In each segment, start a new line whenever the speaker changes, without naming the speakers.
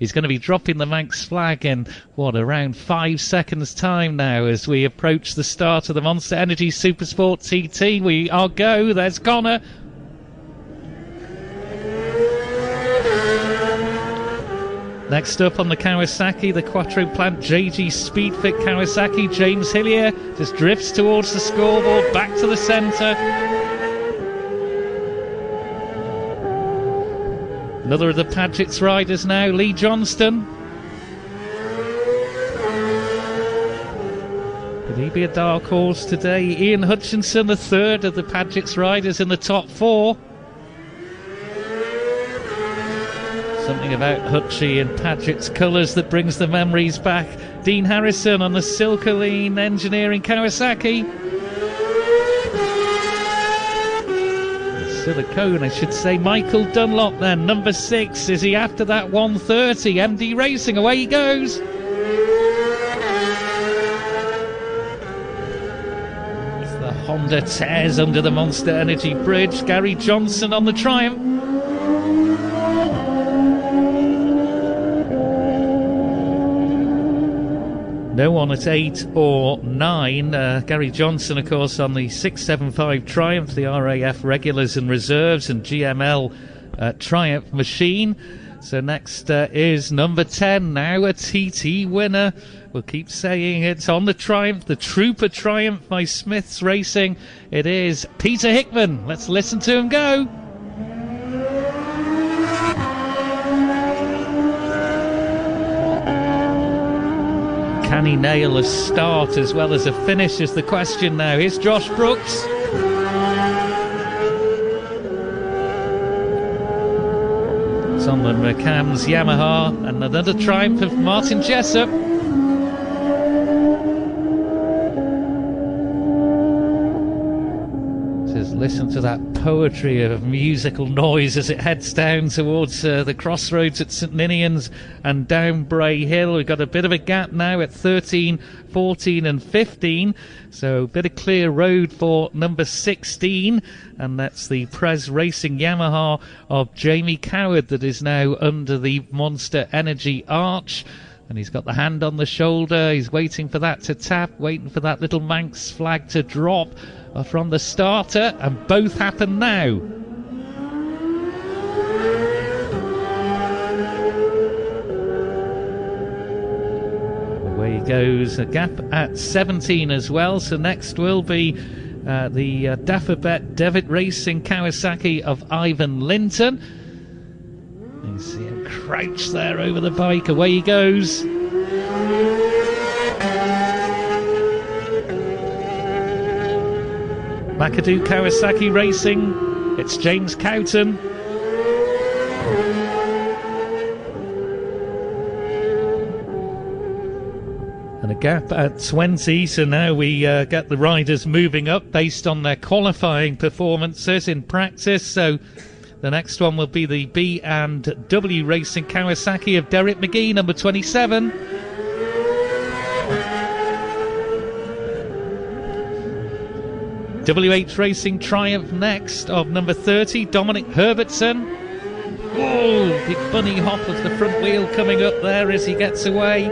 He's going to be dropping the Manx flag in, around 5 seconds time now as we approach the start of the Monster Energy Supersport TT. We are go. There's Connor. Next up on the Kawasaki, the Quattro Plant JG Speedfit Kawasaki, James Hillier just drifts towards the scoreboard, back to the centre. Another of the Padgett's riders now, Lee Johnston. Could he be a dark horse today? Ian Hutchinson, the third of the Padgett's riders in the top four. Something about Hutchie and Padgett's colours that brings the memories back. Dean Harrison on the Silcoline Engineering Kawasaki. The Silicone, I should say. Michael Dunlop then, number 6. Is he after that 130? MD Racing, away he goes. As the Honda tears under the Monster Energy bridge. Gary Johnson on the Triumph. No one at 8 or 9. Gary Johnson, of course, on the 675 Triumph, the RAF regulars and reserves, and GML Triumph machine. So next is number 10, now a TT winner. We'll keep saying it's on the Triumph, the Trooper Triumph by Smiths Racing. It is Peter Hickman. Let's listen to him go. Can he nail a start as well as a finish is the question now. Here's Josh Brooks. It's on the McCann's Yamaha, and another triumph of Martin Jessup. Says listen to that poetry of musical noise as it heads down towards the crossroads at St Ninian's and down Bray Hill. We've got a bit of a gap now at 13, 14 and 15, so a bit of clear road for number 16, and that's the Prez Racing Yamaha of Jamie Coward that is now under the Monster Energy arch. And he's got the hand on the shoulder, he's waiting for that to tap, waiting for that little Manx flag to drop from the starter, and both happen now. Away he goes, a gap at 17 as well, so next will be the Dafabet Devitt Racing Kawasaki of Ivan Linton. You see him crouch there over the bike, away he goes. McAdoo Kawasaki Racing, it's James Cowton. And a gap at 20, so now we get the riders moving up based on their qualifying performances in practice. So the next one will be the B&W Racing Kawasaki of Derek McGee, number 27. WH Racing Triumph next of number 30, Dominic Herbertson. Oh, big bunny hop of the front wheel coming up there as he gets away.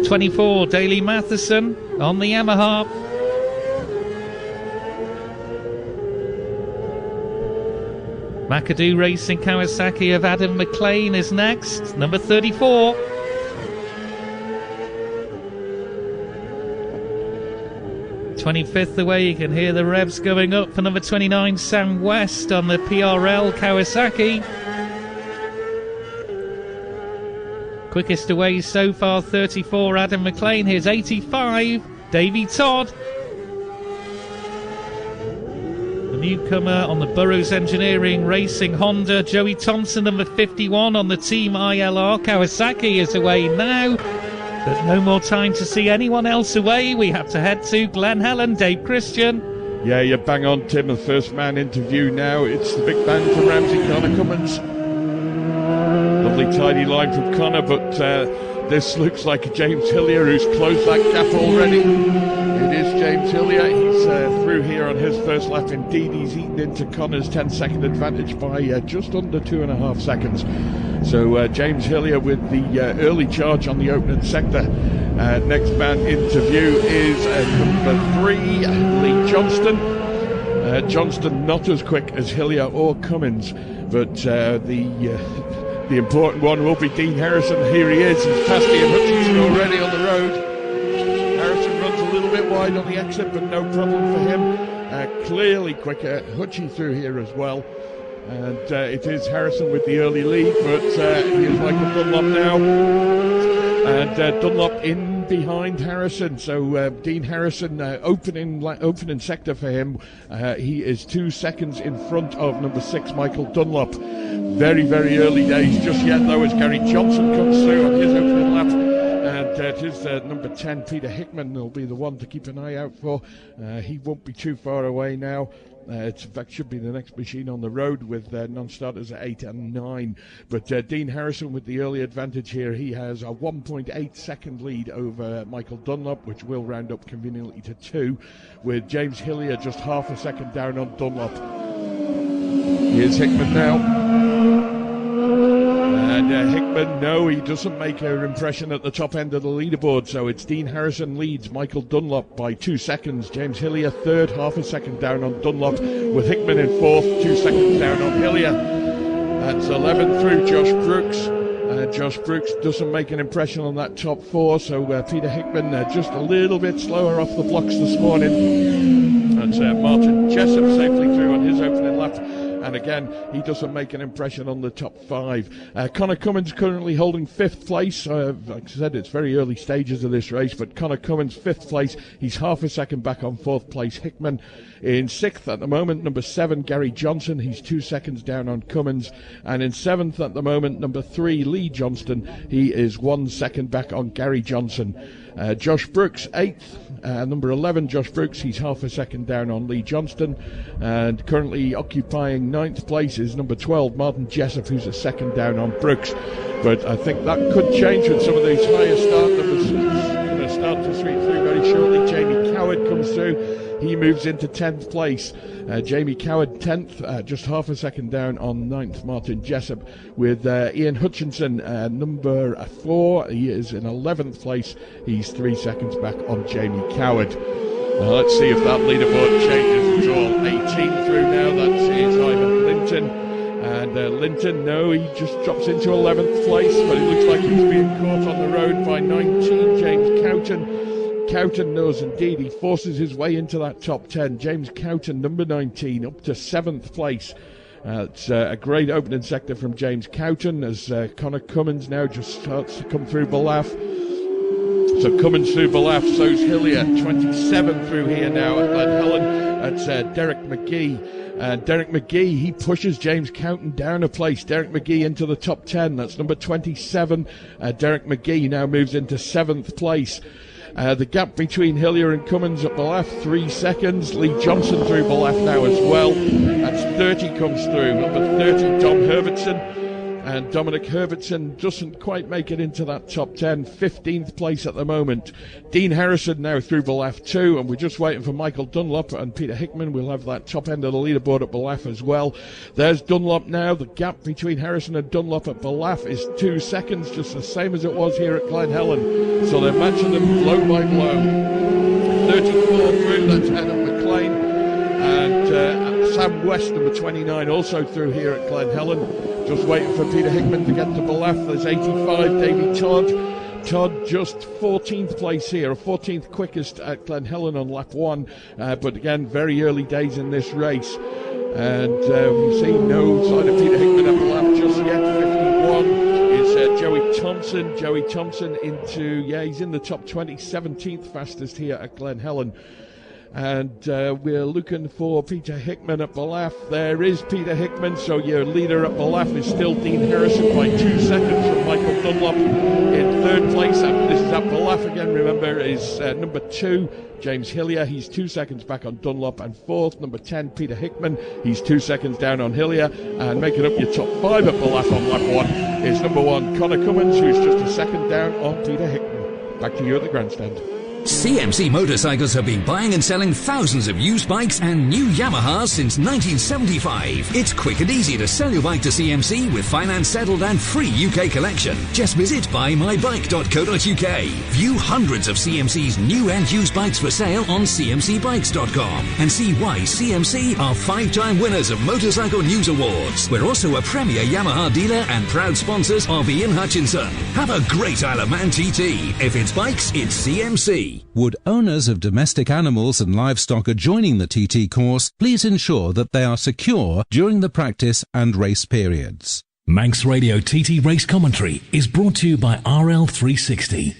24, Daly Matheson on the Yamaha. McAdoo Racing Kawasaki of Adam McLean is next, number 34. '25th away, you can hear the revs going up for number 29, Sam West on the PRL Kawasaki. Quickest away so far, 34, Adam McLean. Here's 85, Davey Todd. The newcomer on the Burroughs Engineering Racing Honda, Joey Thompson, number 51 on the Team ILR Kawasaki is away now. There's no more time to see anyone else away. We have to head to Glen Helen. Dave Christian.
Yeah, you're bang on, Tim. The first man interview now. It's the big band from Ramsey, Connor Cummins. Lovely tidy line from Connor, but this looks like James Hillier who's closed that gap already. It is James Hillier. He's through here on his first lap. Indeed, he's eaten into Connor's 10-second advantage by just under 2.5 seconds. So James Hillier with the early charge on the opening sector. Next man into view is number 3, Lee Johnston. Johnston not as quick as Hillier or Cummins, but the important one will be Dean Harrison. Here he is. He's past Ian Hutchinson already on the road. Harrison runs a little bit wide on the exit, but no problem for him. Clearly quicker. Hutchie through here as well. And it is Harrison with the early lead, but here's Michael Dunlop now. And Dunlop in behind Harrison. So Dean Harrison, opening sector for him. He is 2 seconds in front of number 6, Michael Dunlop. Very, very early days just yet, though, as Gary Johnson comes through on his opening lap. And it is number 10, Peter Hickman, will be the one to keep an eye out for. He won't be too far away now. It in fact should be the next machine on the road with non-starters at 8 and 9. But Dean Harrison with the early advantage here. He has a 1.8 second lead over Michael Dunlop, which will round up conveniently to 2, with James Hillier just half a second down on Dunlop. Here's Hickman now. And Hickman, no, he doesn't make an impression at the top end of the leaderboard. So it's Dean Harrison leads Michael Dunlop by 2 seconds. James Hillier third, half a second down on Dunlop, with Hickman in fourth, 2 seconds down on Hillier. That's 11 through Josh Brooks. Josh Brooks doesn't make an impression on that top 4. So Peter Hickman just a little bit slower off the blocks this morning. That's Martin Jessup safely through on his opening lap. And again, he doesn't make an impression on the top 5. Connor Cummins currently holding 5th place. Like I said, it's very early stages of this race, but Connor Cummins 5th place. He's half a second back on 4th place. Hickman in 6th at the moment. Number 7, Gary Johnson. He's 2 seconds down on Cummins. And in 7th at the moment, number 3, Lee Johnston. He is 1 second back on Gary Johnson. Josh Brooks 8th. Number 11, Josh Brooks, he's half a second down on Lee Johnston. And currently occupying 9th place is number 12, Martin Jessup, who's a second down on Brooks. But I think that could change with some of these higher start numbers. Going to start to sweep through very shortly. Jamie Coward comes through. He moves into 10th place. Jamie Coward 10th, just half a second down on 9th, Martin Jessup, with Ian Hutchinson, number 4. He is in 11th place. He's 3 seconds back on Jamie Coward. Now let's see if that leaderboard changes at all. 18 through now, that's Ivan Linton. And Linton, no, he just drops into 11th place, but it looks like he's being caught on the road by 19, James Cowton. Cowton knows indeed, he forces his way into that top 10. James Cowton, number 19, up to 7th place. It's a great opening sector from James Cowton as Connor Cummins now just starts to come through Balaf. So Cummins through Balaf, so's Hillier, 27 through here now at Glen Helen. That's Derek McGee. Derek McGee, he pushes James Cowton down a place. Derek McGee into the top 10. That's number 27. Derek McGee now moves into 7th place. The gap between Hillier and Cummins at Balaf, 3 seconds. Lee Johnson through Balaf now as well. That's 30 comes through. Number 30, Dom Herbertson. And Dominic Herbertson doesn't quite make it into that top 10. 15th place at the moment. Dean Harrison now through Balaf too. And we're just waiting for Michael Dunlop and Peter Hickman. We'll have that top end of the leaderboard at Balaf as well. There's Dunlop now. The gap between Harrison and Dunlop at Balaf is 2 seconds, just the same as it was here at Glen Helen. So they're matching them blow by blow. 34 through, that's Adam McLean. And Sam West, number 29, also through here at Glen Helen. Just waiting for Peter Hickman to get to Balaf. There's 85, Davey Todd. Todd just 14th place here, 14th quickest at Glen Helen on lap 1. But again, very early days in this race. And we've seen no sign of Peter Hickman at Balaf just yet. 51 is Joey Thompson. Joey Thompson into, he's in the top 20, 17th fastest here at Glen Helen. And we're looking for Peter Hickman at Balaf. There is Peter Hickman, so your leader at Balaf is still Dean Harrison by 2 seconds from Michael Dunlop. In 3rd place, this is at Balaf again, remember, is number 2, James Hillier. He's 2 seconds back on Dunlop. And 4th, number 10, Peter Hickman. He's 2 seconds down on Hillier. And making up your top 5 at Balaf on lap 1 is number 1, Connor Cummins, who's just a second down on Peter Hickman. Back to you at the grandstand.
CMC Motorcycles have been buying and selling thousands of used bikes and new Yamahas since 1975. It's quick and easy to sell your bike to CMC with finance settled and free UK collection. Just visit buymybike.co.uk. View hundreds of CMC's new and used bikes for sale on cmcbikes.com and see why CMC are 5-time winners of Motorcycle News Awards. We're also a premier Yamaha dealer and proud sponsors of Ian Hutchinson. Have a great Isle of Man TT. If it's bikes, it's CMC.
Would owners of domestic animals and livestock adjoining the TT course please ensure that they are secure during the practice and race periods?
Manx Radio TT Race Commentary is brought to you by RL360.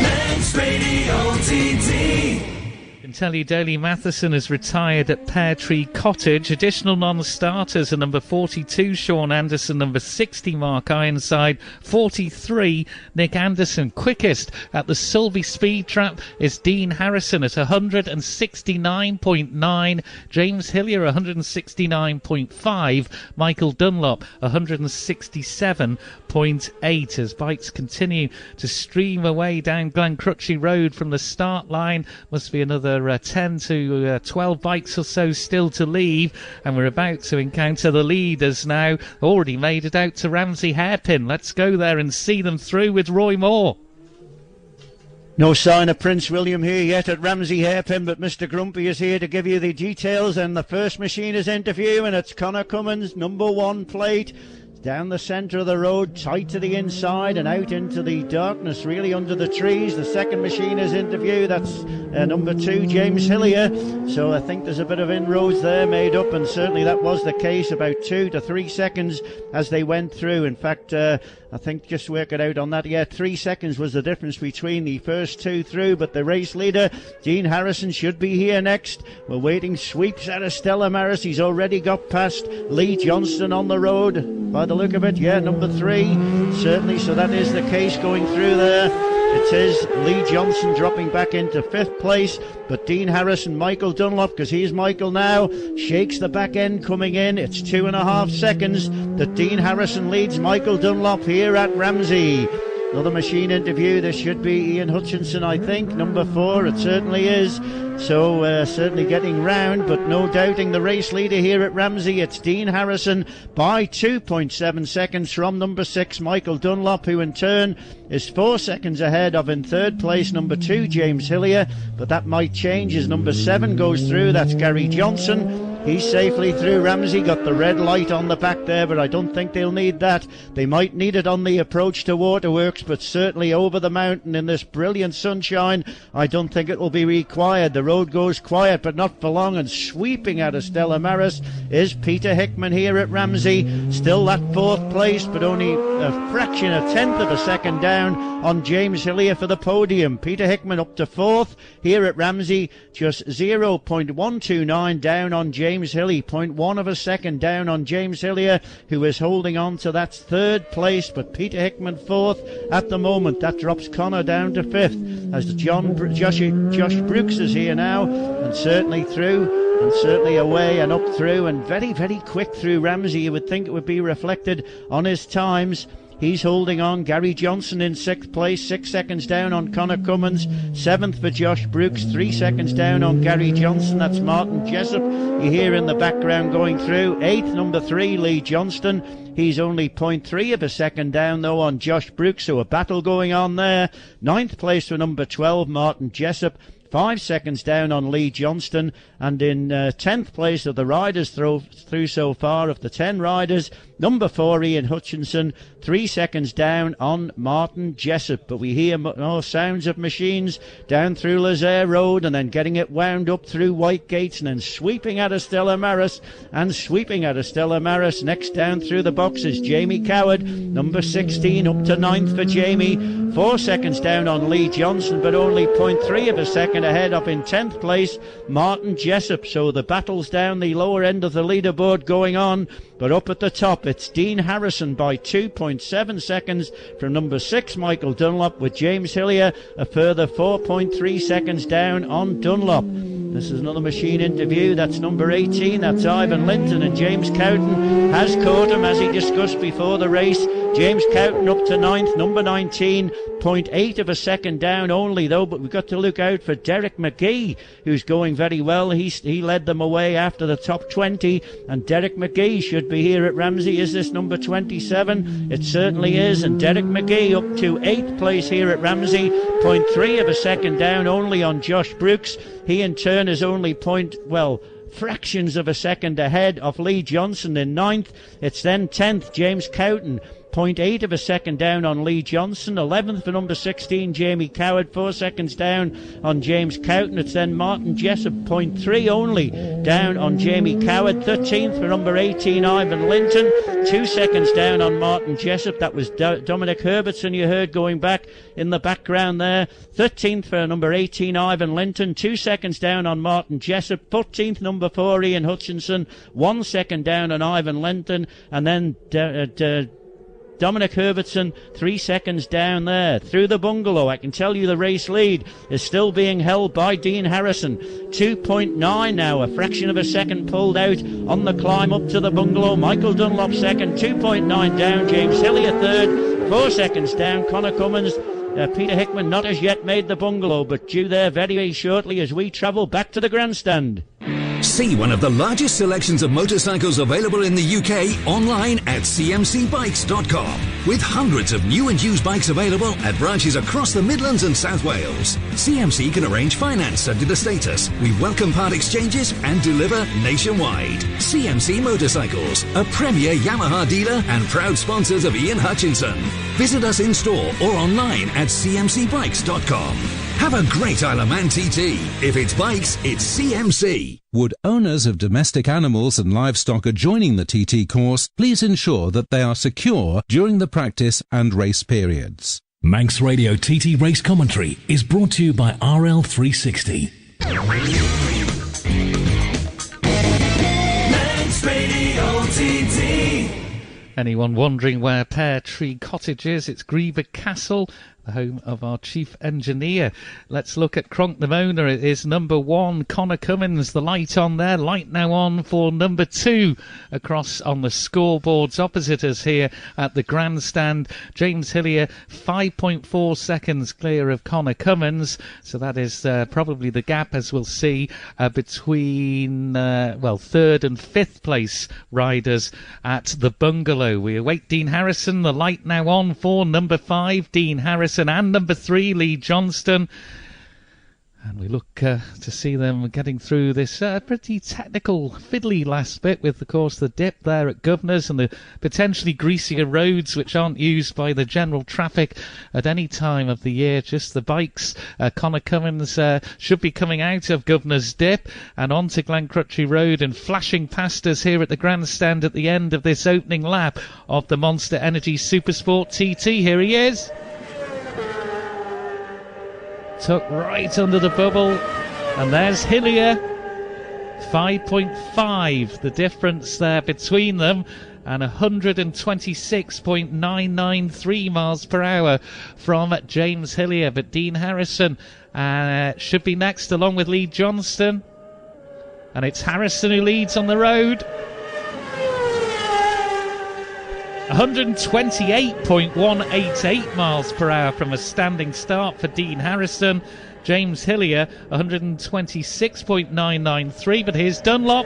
Manx Radio TT.
I can tell you Daley Matheson has retired at Pear Tree Cottage. Additional non-starters are number 42 Sean Anderson, number 60 Mark Ironside, 43 Nick Anderson. Quickest at the Sulby Speed Trap is Dean Harrison at 169.9, James Hillier 169.5, Michael Dunlop 167.8 as bikes continue to stream away down Glencrutchy Road from the start line. Must be another 10 to 12 bikes or so still to leave, and we're about to encounter the leaders now. Already made it out to Ramsey Hairpin. Let's go there and see them through with Roy Moore.
No sign of Prince William here yet at Ramsey Hairpin, but Mr. Grumpy is here to give you the details, and the first machine is interview, and it's Connor Cummins, number 1 plate. Down the centre of the road, tight to the inside and out into the darkness, really under the trees. The second machine is interview. That's number 2, James Hillier. So I think there's a bit of inroads there made up, and certainly that was the case, about 2 to 3 seconds as they went through. In fact, I think, just work it out on that, 3 seconds was the difference between the first 2 through, but the race leader, Dean Harrison, should be here next. We're waiting sweeps out of Stella Maris. He's already got past Lee Johnston on the road, by the look of it. Number 3, certainly, so that is the case going through there. It is Lee Johnson dropping back into 5th place, but Dean Harrison, Michael Dunlop, because he's Michael now, shakes the back end coming in. It's 2.5 seconds that Dean Harrison leads Michael Dunlop here at Ramsey. Another machine interview. This should be Ian Hutchinson, I think, number 4. It certainly is. So certainly getting round, but no doubting the race leader here at Ramsey. It's Dean Harrison by 2.7 seconds from number 6 Michael Dunlop, who in turn is 4 seconds ahead of, in 3rd place, number 2 James Hillier, but that might change as number 7 goes through. That's Gary Johnson. He's safely through Ramsey, got the red light on the back there, but I don't think they'll need that. They might need it on the approach to Waterworks, but certainly over the mountain in this brilliant sunshine, I don't think it will be required. The road goes quiet, but not for long, and sweeping out of Stella Maris is Peter Hickman here at Ramsey. Still that 4th place, but only a fraction, a tenth of a second down on James Hillier for the podium. Peter Hickman up to 4th here at Ramsey, just 0.129 down on James Hillier, 0.1 of a second down on James Hillier, who is holding on to that 3rd place, but Peter Hickman 4th at the moment. That drops Connor down to 5th as Josh Brooks is here now, and certainly through, and certainly away and up through, and very, very quick through Ramsey. You would think it would be reflected on his times. He's holding on. Gary Johnson in 6th place, 6 seconds down on Connor Cummins. 7th for Josh Brooks, 3 seconds down on Gary Johnson. That's Martin Jessup you hear in the background going through. 8th, number 3, Lee Johnston. He's only 0.3 of a second down, though, on Josh Brooks, so a battle going on there. 9th place for number 12, Martin Jessup. 5 seconds down on Lee Johnston, and in 10th place of the riders through so far, of the 10 riders, number 4 Ian Hutchinson, 3 seconds down on Martin Jessup. But we hear more sounds of machines down through Lazaire Road, and then getting it wound up through White Gates, and then sweeping out of Stella Maris, next down through the boxes, Jamie Coward, number 16, up to 9th for Jamie, 4 seconds down on Lee Johnson, but only 0.3 of a second ahead of, in 10th place, Martin Jessup. So the battles down the lower end of the leaderboard going on, but up at the top it's Dean Harrison by 2.7 seconds from number 6 Michael Dunlop, with James Hillier a further 4.3 seconds down on Dunlop. This is another machine interview. That's number 18, that's Ivan Linton, and James Cowden has caught him, as he discussed before the race, James Cowton up to 9th, number 19, 0.8 of a second down only though, but we've got to look out for Derek McGee, who's going very well. He led them away after the top 20, and Derek McGee should be here at Ramsey. Is this number 27? It certainly is, and Derek McGee up to 8th place here at Ramsey, 0.3 of a second down only on Josh Brooks. He in turn is only fractions of a second ahead of Lee Johnson in 9th. It's then 10th, James Cowton, 0.8 of a second down on Lee Johnson. 11th for number 16, Jamie Coward, 4 seconds down on James Cowton. It's then Martin Jessup, 0.3 only down on Jamie Coward. 13th for number 18, Ivan Linton, 2 seconds down on Martin Jessup. That was Dominic Herbertson you heard going back in the background there. 13th for number 18, Ivan Linton, 2 seconds down on Martin Jessup. 14th, number 4, Ian Hutchinson, 1 second down on Ivan Linton. And then Dominic Herbertson, 3 seconds down there. Through the bungalow, I can tell you the race lead is still being held by Dean Harrison. 2.9 now, a fraction of a second pulled out on the climb up to the bungalow. Michael Dunlop second, 2.9 down. James Hillier third, 4 seconds down. Connor Cummins. Peter Hickman not as yet made the bungalow, but due there very, very shortly as we travel back to the grandstand.
See one of the largest selections of motorcycles available in the UK online at cmcbikes.com. With hundreds of new and used bikes available at branches across the Midlands and South Wales. CMC can arrange finance subject to status. We welcome part exchanges and deliver nationwide. CMC Motorcycles, a premier Yamaha dealer and proud sponsors of Ian Hutchinson. Visit us in store or online at cmcbikes.com. Have a great Isle of Man TT. If it's bikes, it's CMC.
Would owners of domestic animals and livestock adjoining the TT course please ensure that they are secure during the practice and race periods?
Manx Radio TT Race Commentary is brought to you by RL360.
Manx Radio TT.
Anyone wondering where Pear Tree Cottage is? It's Greeba Castle, the home of our chief engineer. Let's look at Cronknamona. It is number 1, Connor Cummins. The light on there. Light now on for number 2 across on the scoreboards opposite us here at the grandstand. James Hillier, 5.4 seconds clear of Connor Cummins. So that is probably the gap, as we'll see, between, 3rd and 5th place riders at the bungalow. We await Dean Harrison. The light now on for number 5, Dean Harrison, and number 3, Lee Johnston. And we look to see them getting through this pretty technical, fiddly last bit with, of course, the dip there at Governor's and the potentially greasier roads which aren't used by the general traffic at any time of the year, just the bikes. Connor Cummins should be coming out of Governor's Dip and onto Glencrutchy Road and flashing past us here at the grandstand at the end of this opening lap of the Monster Energy Supersport TT. Here he is. Tucked right under the bubble, and there's Hillier. 5.5 the difference there between them, and 126.993 miles per hour from James Hillier. But Dean Harrison should be next, along with Lee Johnston, and it's Harrison who leads on the road. 128.188 miles per hour from a standing start for Dean Harrison. James Hillier, 126.993, but here's Dunlop.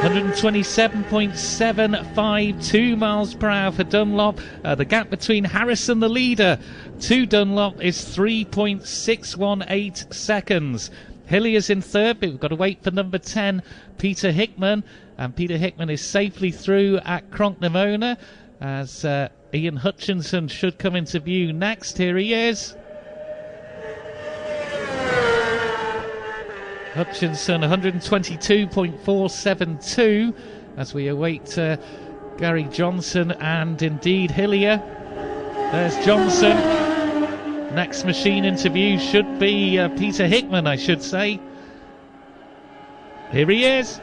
127.752 miles per hour for Dunlop. The gap between Harrison, the leader, to Dunlop is 3.618 seconds. Hillier's in third, but we've got to wait for number 10, Peter Hickman. And Peter Hickman is safely through at Cronknamona, as Ian Hutchinson should come into view next. Here he is. Hutchinson, 122.472, as we await Gary Johnson and indeed Hillier. There's Johnson. Next machine interview should be Peter Hickman, I should say. Here he is.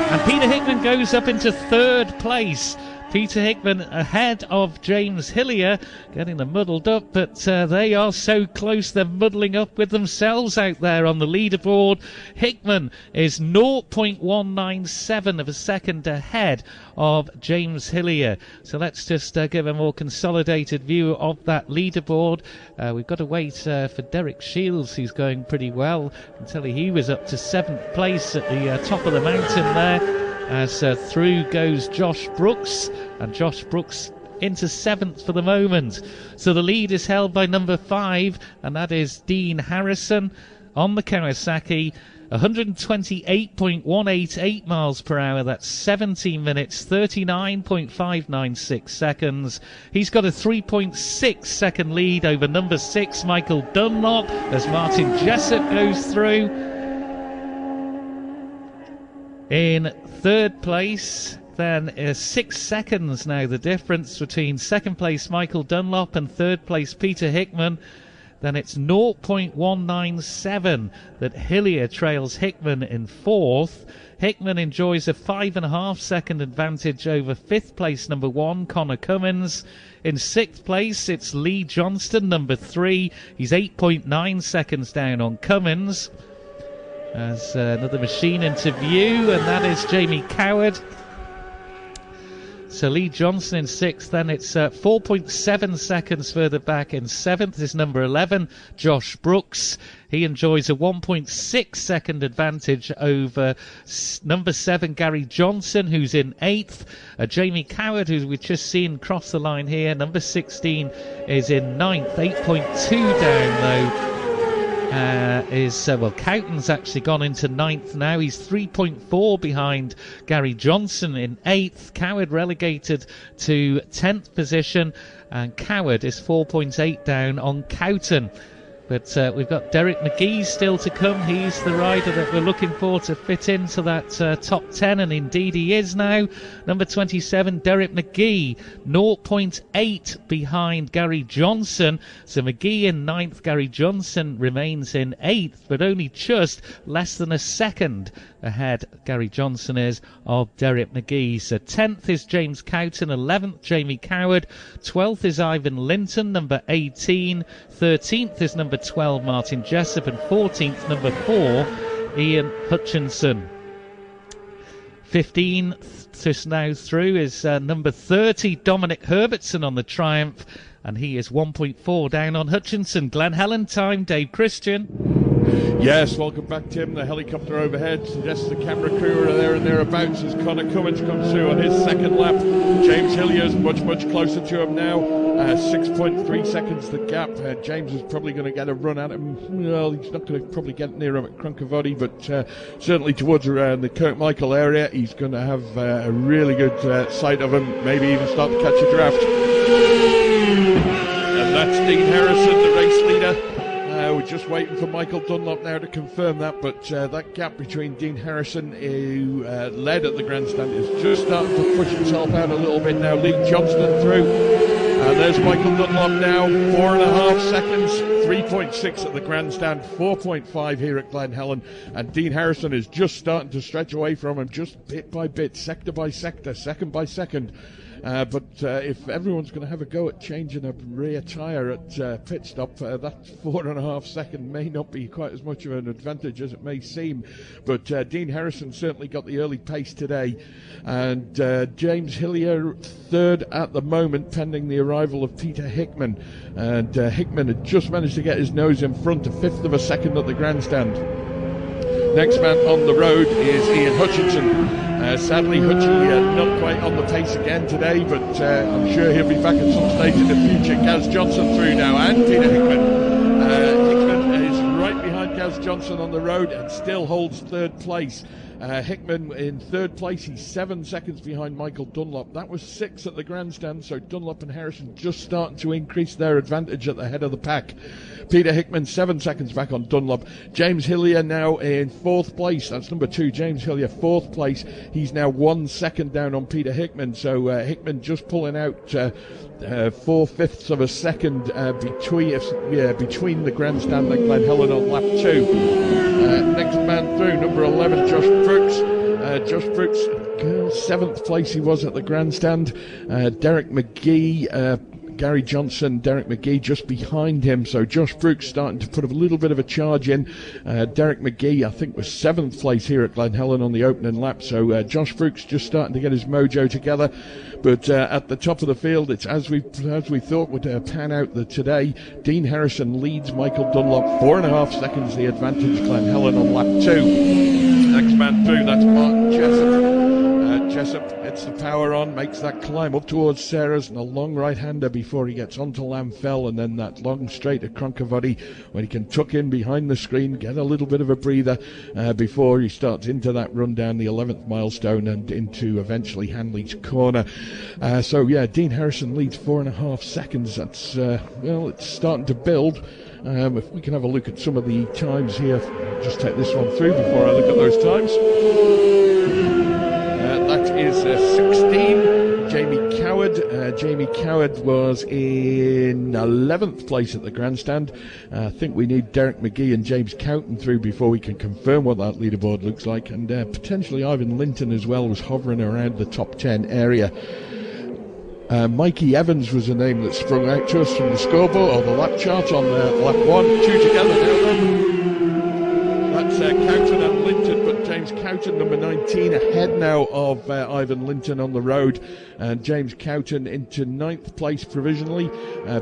And Peter Hickman goes up into third place. Peter Hickman ahead of James Hillier, getting them muddled up, but they are so close they're muddling up with themselves out there on the leaderboard. Hickman is 0.197 of a second ahead of James Hillier. So let's just give a more consolidated view of that leaderboard. We've got to wait for Derek Shields, who's going pretty well. I can tell you he was up to 7th place at the top of the mountain there, as through goes Josh Brooks, and Josh Brooks into 7th for the moment. So the lead is held by number 5, and that is Dean Harrison on the Kawasaki. 128.188 miles per hour, that's 17 minutes 39.596 seconds. He's got a 3.6 second lead over number 6 Michael Dunlop as Martin Jessup goes through. In 3rd place, then 6 seconds now the difference between 2nd place Michael Dunlop and 3rd place Peter Hickman. Then it's 0.197 that Hillier trails Hickman in 4th. Hickman enjoys a 5.5 second advantage over 5th place number 1 Connor Cummins. In 6th place it's Lee Johnston, number 3. He's 8.9 seconds down on Cummins. As another machine into view, and that is Jamie Coward. So Lee Johnson in 6th, then it's 4.7 seconds further back. In 7th is number 11, Josh Brooks. He enjoys a 1.6 second advantage over number 7, Gary Johnson, who's in 8th. Jamie Coward, who we've just seen cross the line here, number 16, is in 9th. 8.2 down, though. Cowton's actually gone into 9th now. He's 3.4 behind Gary Johnson in 8th. Coward relegated to 10th position, and Coward is 4.8 down on Cowton. But we've got Derek McGee still to come. He's the rider that we're looking for to fit into that top 10, and indeed he is now. Number 27, Derek McGee, 0.8 behind Gary Johnson. So McGee in 9th, Gary Johnson remains in 8th, but only just less than a second ahead Gary Johnson is of Derek McGee. So 10th is James Cowton, 11th Jamie Coward, 12th is Ivan Linton, number 18, 13th is number 12 Martin Jessup, and 14th number 4 Ian Hutchinson. 15th just now through is number 30 Dominic Herbertson on the Triumph, and he is 1.4 down on Hutchinson. Glen Helen time, Dave Christian.
Yes, welcome back, Tim. The helicopter overhead suggests the camera crew are there and thereabouts as Connor Cummins comes through on his 2nd lap. James Hillier's much closer to him now. 6.3 seconds the gap. James is probably going to get a run at him. Well, he's not going to probably get near him at Crunkavody, but certainly towards around the Kirkmichael area, he's going to have a really good sight of him, maybe even start to catch a draft. And that's Dean Harrison, the race leader. We're just waiting for Michael Dunlop now to confirm that, but that gap between Dean Harrison, who led at the grandstand, is just starting to push himself out a little bit now. Lee Johnston through, and there's Michael Dunlop now, 4.5 seconds, 3.6 at the grandstand, 4.5 here at Glen Helen, and Dean Harrison is just starting to stretch away from him, just bit by bit, sector by sector, second by second. But if everyone's going to have a go at changing a rear tyre at pit stop, that 4.5 second may not be quite as much of an advantage as it may seem. But Dean Harrison certainly got the early pace today. And James Hillier 3rd at the moment, pending the arrival of Peter Hickman. And Hickman had just managed to get his nose in front, a 1/5 of a second at the grandstand. Next man on the road is Ian Hutchinson. Sadly, Hutchinson not quite on the pace again today, but I'm sure he'll be back at some stage in the future. Gaz Johnson through now, and Peter Hickman. Hickman is right behind Gaz Johnson on the road and still holds 3rd place. Hickman in 3rd place, he's 7 seconds behind Michael Dunlop. That was 6 at the grandstand, so Dunlop and Harrison just starting to increase their advantage at the head of the pack. Peter Hickman 7 seconds back on Dunlop. James Hillier now in 4th place. That's number 2, James Hillier, 4th place. He's now 1 second down on Peter Hickman, so Hickman just pulling out 4/5 of a second between the grandstand and Glen Helen on lap 2. Next man through, number 11, Josh Brooks. Josh Brooks 7th place he was at the grandstand. Derek McGee, Gary Johnson, Derek McGee just behind him, so Josh Brooks starting to put a little bit of a charge in. Derek McGee, I think, was 7th place here at Glen Helen on the opening lap, so Josh Brooks just starting to get his mojo together. But at the top of the field, it's as we thought would pan out today. Dean Harrison leads Michael Dunlop 4.5 seconds the advantage. Glen Helen on lap 2. Next man through, that's Martin Jessup. Jessup hits the power on, makes that climb up towards Sarah's and a long right-hander before he gets onto Lamfell, and then that long straight at Cronkavody when he can tuck in behind the screen, get a little bit of a breather before he starts into that run down the 11th milestone and into eventually Hanley's corner. Dean Harrison leads 4.5 seconds. That's, it's starting to build. If we can have a look at some of the times here, just take this one through before I look at those times. That is 16, Jamie Coward. Jamie Coward was in 11th place at the grandstand. I think we need Derek McGee and James Cowton through before we can confirm what that leaderboard looks like. And potentially Ivan Linton as well was hovering around the top 10 area. Mikey Evans was a name that sprung out to us from the scoreboard or the lap chart on lap 1. 2 together now. That's Cowton and Linton, but James Cowton, number 19, ahead now of Ivan Linton on the road. And James Cowton into 9th place provisionally,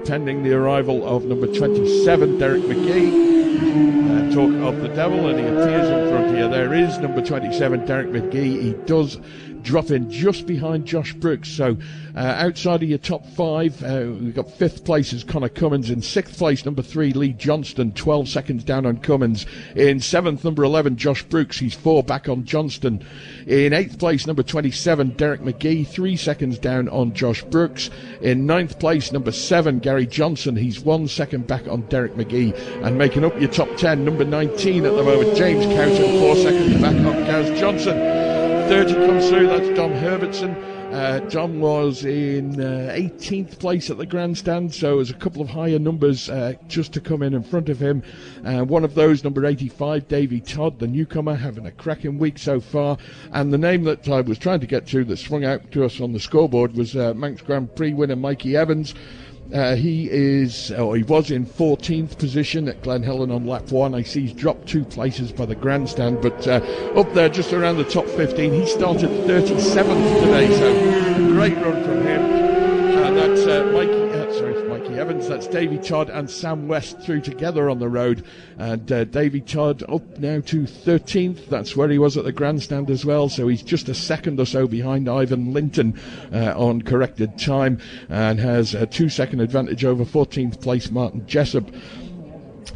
pending the arrival of number 27, Derek McGee. Talk of the devil, and he appears in front here. There is number 27, Derek McGee. He does drop in just behind Josh Brooks, so outside of your top 5, we've got 5th place is Connor Cummins. In 6th place, number 3, Lee Johnston, 12 seconds down on Cummins. In 7th, number 11, Josh Brooks, he's 4 back on Johnston. In 8th place, number 27, Derek McGee, 3 seconds down on Josh Brooks. In 9th place, number 7, Gary Johnson, he's 1 second back on Derek McGee. And making up your top 10, number 19 at the moment, James Cowton, 4 seconds back on Gaz Johnson. 30 comes through, that's Dom Herbertson. Dom was in 18th place at the grandstand, so there's a couple of higher numbers just to come in front of him. One of those, number 85, Davey Todd, the newcomer, having a cracking week so far. And the name that I was trying to get to that swung out to us on the scoreboard was Manx Grand Prix winner Mikey Evans. He was in 14th position at Glen Helen on lap 1. I see he's dropped 2 places by the grandstand, but up there just around the top 15. He started 37th today, so great run from him. And that's Mikey Evans. That's Davey Todd and Sam West through together on the road. And Davey Todd up now to 13th. That's where he was at the grandstand as well. So he's just a second or so behind Ivan Linton on corrected time, and has a 2-second advantage over 14th place Martin Jessup.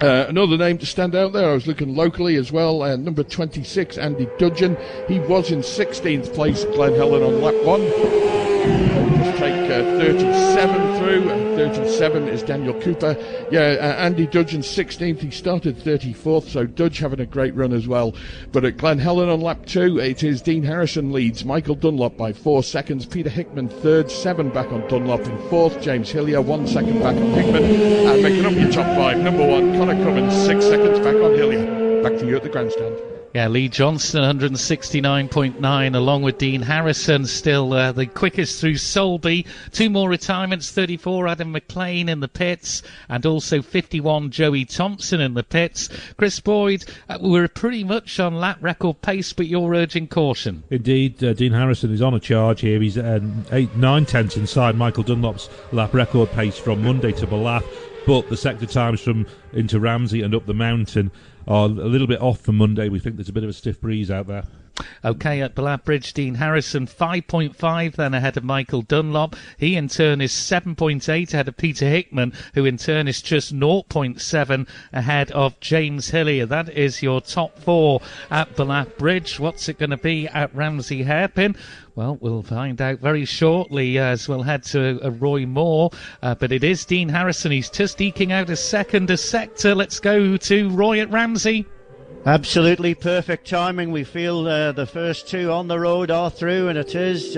Another name to stand out there, I was looking locally as well, number 26, Andy Dudgeon. He was in 16th place at Glen Helen on lap 1. Just take 37 through, and 37 is Daniel Cooper. Andy Dudgeon 16th, he started 34th, so Dudge having a great run as well. But at Glen Helen on lap 2, it is Dean Harrison leads Michael Dunlop by 4 seconds, Peter Hickman 3rd, 7 back on Dunlop. In 4th, James Hillier 1 second back on Hickman. And making up your top 5, number 1, Connor Cummins 6 seconds back on Hillier. Back to you at the grandstand.
Yeah, Lee Johnston 169.9 along with Dean Harrison, still the quickest through Solby. 2 more retirements, 34 Adam McLean in the pits, and also 51 Joey Thompson in the pits. Chris Boyd, we're pretty much on lap record pace, but you're urging caution.
Indeed, Dean Harrison is on a charge here. He's 9 tenths inside Michael Dunlop's lap record pace from Monday to Ballath, but the sector times from into Ramsey and up the mountain are a little bit off from Monday. We think there's a bit of a stiff breeze out there.
OK, at Ballath Bridge, Dean Harrison 5.5 then ahead of Michael Dunlop. He in turn is 7.8 ahead of Peter Hickman, who in turn is just 0.7 ahead of James Hillier. That is your top 4 at Ballath Bridge. What's it going to be at Ramsey Hairpin? Well, we'll find out very shortly as we'll head to Roy Moore. But it is Dean Harrison. He's just eking out a sector. Let's go to Roy at Ramsey.
Absolutely perfect timing. We feel the first 2 on the road are through, and it is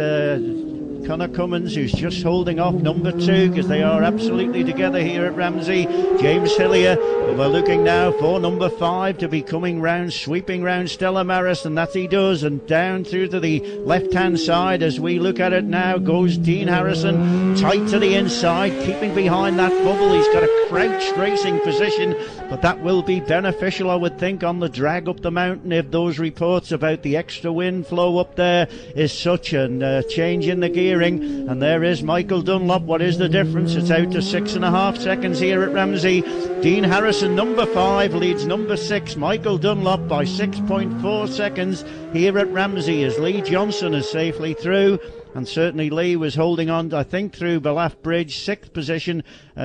Connor Cummins, who's just holding off number 2, because they are absolutely together here at Ramsey. James Hillier, we're looking now for number 5 to be coming round, sweeping round Stella Maris, and that he does. And down through to the left-hand side as we look at it now goes Dean Harrison, tight to the inside, keeping behind that bubble. He's got a crouched racing position, but that will be beneficial, I would think, on the drag up the mountain if those reports about the extra wind flow up there is such a change in the gearing. And there is Michael Dunlop. What is the difference? It's out to 6.5 seconds here at Ramsey. Dean Harrison, number 5, leads number 6, Michael Dunlop, by 6.4 seconds here at Ramsey, as Lee Johnson is safely through. And certainly Lee was holding on, I think, through Belaf Bridge, 6th position,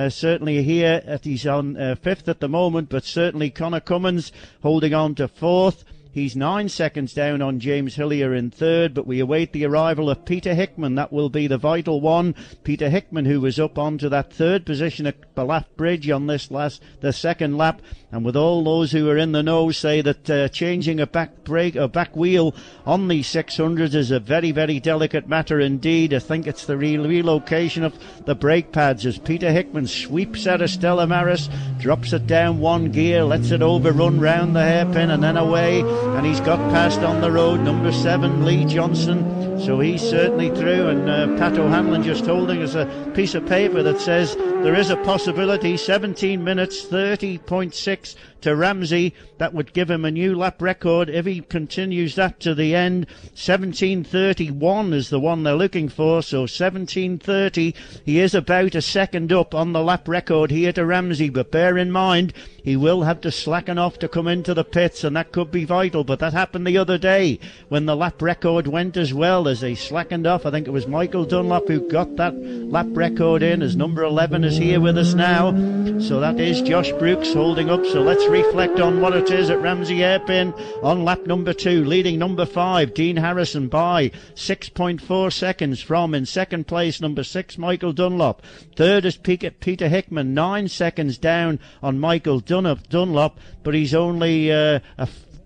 certainly here. He's on 5th at the moment, but certainly Connor Cummins holding on to 4th. He's 9 seconds down on James Hillier in 3rd, but we await the arrival of Peter Hickman. That will be the vital one. Peter Hickman, who was up onto that 3rd position at Belaf Bridge on the 2nd lap. And with all those who are in the know say that changing a back brake or back wheel on the 600s is a very, very delicate matter indeed. I think it's the relocation of the brake pads as Peter Hickman sweeps out of Stella Maris, drops it down 1 gear, lets it overrun round the hairpin and then away. And he's got past on the road number 7, Lee Johnson. So he's certainly through. And Pat O'Hanlon just holding us a piece of paper that says there is a possibility. 17 minutes 30.6 to Ramsey. That would give him a new lap record if he continues that to the end. 17:31 is the one they're looking for. So 17:30. He is about a second up on the lap record here to Ramsey. But bear in mind, he will have to slacken off to come into the pits, and that could be vital. But that happened the other day when the lap record went as well, as they slackened off. I think it was Michael Dunlop who got that lap record in, as number 11 is here with us now. So that is Josh Brooks holding up. So let's reflect on what it is at Ramsey Hairpin on lap number 2. Leading number 5, Dean Harrison, by 6.4 seconds from, in 2nd place, number 6, Michael Dunlop. 3rd is Peter Hickman, 9 seconds down on Michael Dunlop, but he's only a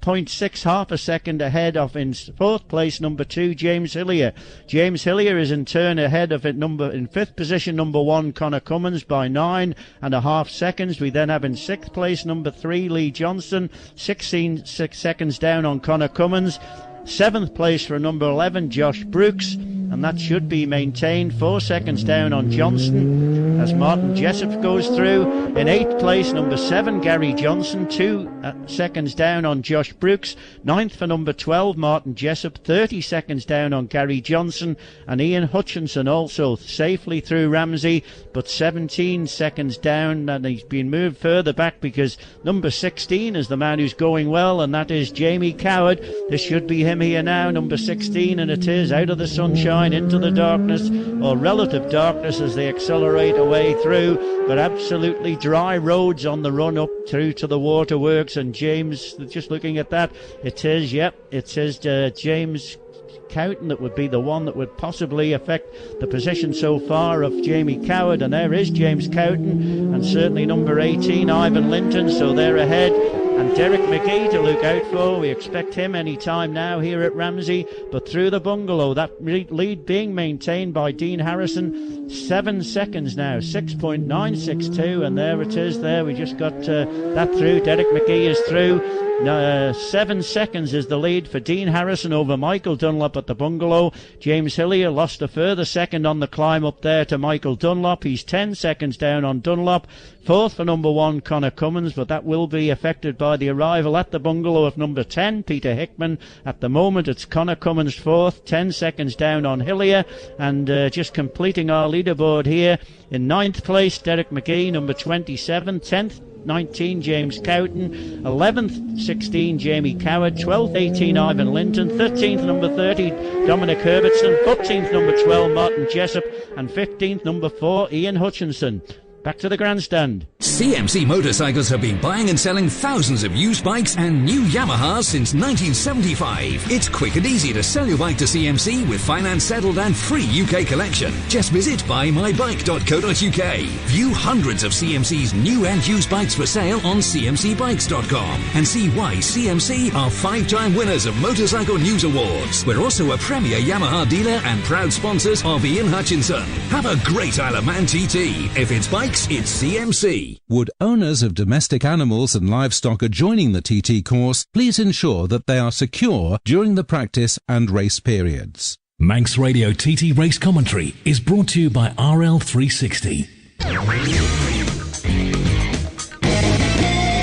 0.6, half a second ahead of, in 4th place, number 2, James Hillier. James Hillier is in turn ahead of in 5th position, number 1, Connor Cummins, by 9.5 seconds. We then have in 6th place, number 3, Lee Johnson, 16 seconds down on Connor Cummins. 7th place for number 11, Josh Brooks, and that should be maintained. 4 seconds down on Johnson as Martin Jessup goes through. In 8th place, number 7, Gary Johnson, 2 seconds down on Josh Brooks. 9th for number 12, Martin Jessup, 30 seconds down on Gary Johnson. And Ian Hutchinson also safely through Ramsey, but 17 seconds down, and he's been moved further back because number 16 is the man who's going well, and that is Jamie Coward. This should be him here now, number 16, and it is out of the sunshine into the darkness, or relative darkness, as they accelerate away through. But absolutely dry roads on the run up through to the waterworks. And James, just looking at that, it is, it says James Cowton that would be the one that would possibly affect the position so far of Jamie Coward. And there is James Cowton, and certainly number 18, Ivan Linton, so they're ahead. And Derek McGee to look out for. We expect him any time now here at Ramsey. But through the bungalow, that lead being maintained by Dean Harrison. 7 seconds now, 6.962, and there it is there. We just got that through. Derek McGee is through. 7 seconds is the lead for Dean Harrison over Michael Dunlop at the bungalow. James Hillier lost a further second on the climb up there to Michael Dunlop. He's 10 seconds down on Dunlop. 4th for number 1, Connor Cummins, but that will be affected by the arrival at the bungalow of number 10, Peter Hickman. At the moment, it's Connor Cummins 4th, 10 seconds down on Hillier. And just completing our leaderboard here, in 9th place, Derek McGee, number 27, 10th, 19, James Cowton, 11th, 16, Jamie Coward, 12th, 18, Ivan Linton, 13th, number 30, Dominic Herbertson, 14th, number 12, Martin Jessup, and 15th, number 4, Ian Hutchinson. Back to the grandstand.
CMC Motorcycles have been buying and selling thousands of used bikes and new Yamahas since 1975. It's quick and easy to sell your bike to CMC with finance settled and free UK collection. Just visit buymybike.co.uk. View hundreds of CMC's new and used bikes for sale on cmcbikes.com and see why CMC are 5-time winners of Motorcycle News Awards. We're also a premier Yamaha dealer and proud sponsors of Ian Hutchinson. Have a great Isle of Man TT. If it's bikes, it's CMC.
Would owners of domestic animals and livestock adjoining the TT course please ensure that they are secure during the practice and race periods?
Manx Radio TT Race Commentary is brought to you by RL360.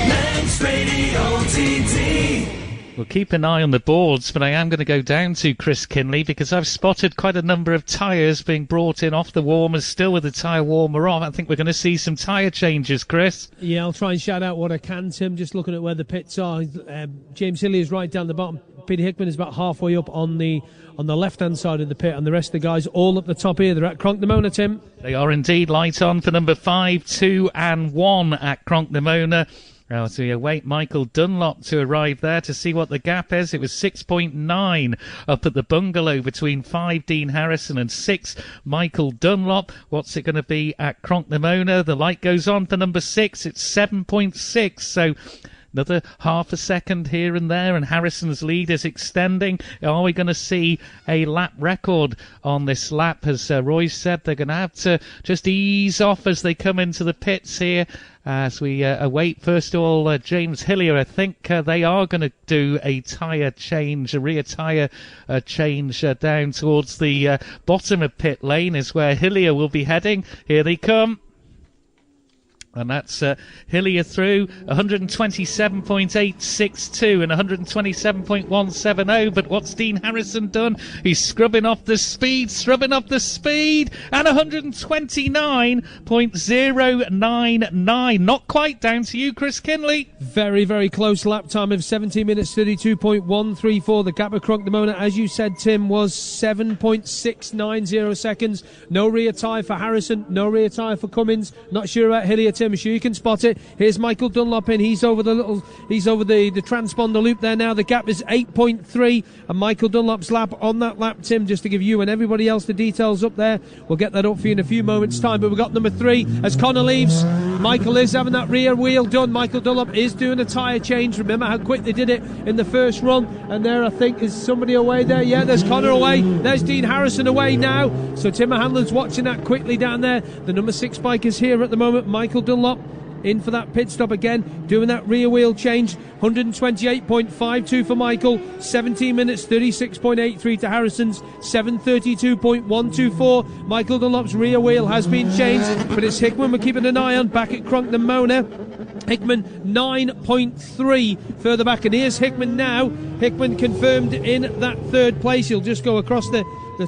Manx Radio TT.
We'll keep an eye on the boards, but I am going to go down to Chris Kinley because I've spotted quite a number of tyres being brought in off the warmers, still with the tyre warmer on. I think we're going to see some tyre changes, Chris.
Yeah, I'll try and shout out what I can, Tim, just looking at where the pits are. James Hillier is right down the bottom. Peter Hickman is about halfway up on the left-hand side of the pit, and the rest of the guys all up the top here. They're at Cronknamona, Tim.
They are indeed. Light on for number 5, 2 and 1 at Cronknamona. Now, so we await Michael Dunlop to arrive there to see what the gap is. It was 6.9 up at the bungalow between 5 Dean Harrison and 6 Michael Dunlop. What's it going to be at Cronknamona? The light goes on for number 6. It's 7.6. So another half a second here and there, and Harrison's lead is extending. Are we going to see a lap record on this lap? As Roy said, they're going to have to just ease off as they come into the pits here. As we await, first of all, James Hillier. I think they are going to do a tyre change, a rear tyre change down towards the bottom of pit lane is where Hillier will be heading. Here they come. And that's Hillier through 127.862 and 127.170. But what's Dean Harrison done? He's scrubbing off the speed, and 129.099. Not quite down to you, Chris Kinley.
Very, very close lap time of 17 minutes 32.134. The gap of Cronknamona, as you said, Tim, was 7.690 seconds. No rear tyre for Harrison, no rear tyre for Cummins. Not sure about Hillier, Tim. I'm sure you can spot it. Here's Michael Dunlop in. He's over the transponder loop there now. The gap is 8.3, and Michael Dunlop's lap on that lap, Tim, just to give you and everybody else the details up there. We'll get that up for you in a few moments' time. But we've got number 3 as Connor leaves. Michael is having that rear wheel done. Michael Dunlop is doing a tyre change. Remember how quick they did it in the first run. And there, I think, is somebody away there. Yeah, there's Connor away. There's Dean Harrison away now. So Tim O'Hanlon's watching that quickly down there. The number 6 bike is here at the moment. Michael Dunlop in for that pit stop again, doing that rear wheel change. 128.52 for Michael, 17 minutes 36.83 to Harrison's 7:32.124. Michael Dunlop's rear wheel has been changed, but it's Hickman we're keeping an eye on back at Cronknamona. Hickman 9.3 further back, and here's Hickman now. Hickman confirmed in that 3rd place. He'll just go across the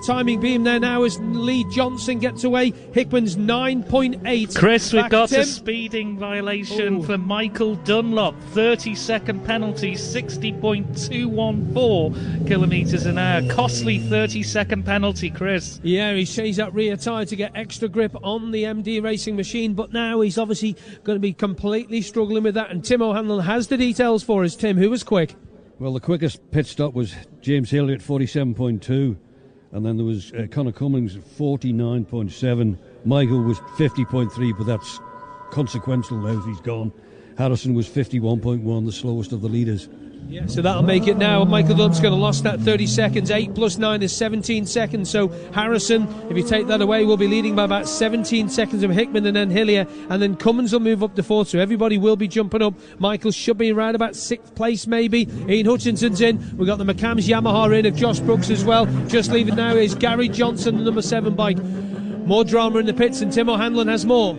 timing beam there now as Lee Johnson gets away. Hickman's 9.8.
Chris, we've got a speeding violation for Michael Dunlop. 30-second penalty, 60.214 kilometres an hour. Costly 30-second penalty, Chris.
Yeah, he's changed that rear tyre to get extra grip on the MD racing machine, but now he's obviously going to be completely struggling with that. And Tim O'Hanlon has the details for us. Tim, who was quick?
Well, the quickest pit stop was James Hillier at 47.2. And then there was Connor Cummings at 49.7. Michael was 50.3, but that's consequential now. He's gone. Harrison was 51.1, the slowest of the leaders.
Yeah, so that'll make it now. Michael Dunlop's going to lost that 30 seconds. 8 plus 9 is 17 seconds. So Harrison, if you take that away, will be leading by about 17 seconds of Hickman and then Hillier. And then Cummins will move up to 4th. So everybody will be jumping up. Michael should be around about 6th place maybe. Ian Hutchinson's in. We've got the McCams Yamaha in of Josh Brooks as well. Just leaving now is Gary Johnson, the number 7 bike. More drama in the pits, and Tim O'Hanlon has more.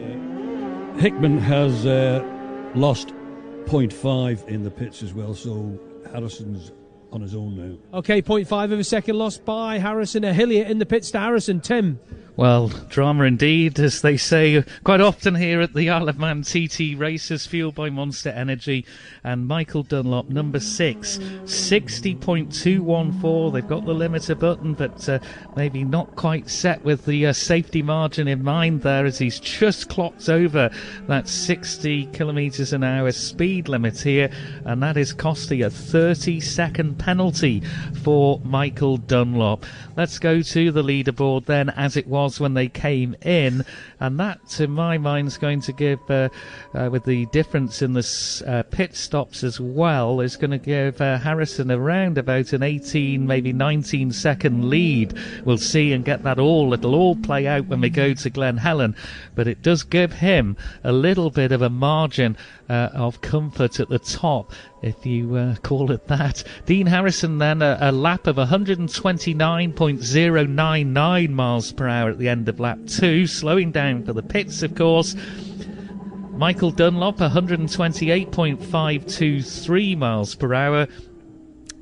Hickman has lost 0.5 in the pits as well, so Harrison's on his own now.
Okay, 0.5 of a second lost by Harrison. Hillier in the pits to Harrison. Tim?
Well, drama indeed, as they say quite often here at the Isle of Man TT races, fueled by Monster Energy. And Michael Dunlop, number 6, 60.214. They've got the limiter button, but maybe not quite set with the safety margin in mind there, as he's just clocked over that 60 kilometres an hour speed limit here, and that is costing a 30-second penalty for Michael Dunlop. Let's go to the leaderboard then, as it was when they came in, and that, to my mind, is going to give, with the difference in the pit stops as well, is going to give Harrison around about an 18, maybe 19 second lead. We'll see and get that all. It'll all play out when we go to Glen Helen, but it does give him a little bit of a margin of comfort at the top, if you call it that. Dean Harrison then a lap of 129.099 miles per hour at the end of lap 2, slowing down for the pits, of course. Michael Dunlop 128.523 miles per hour.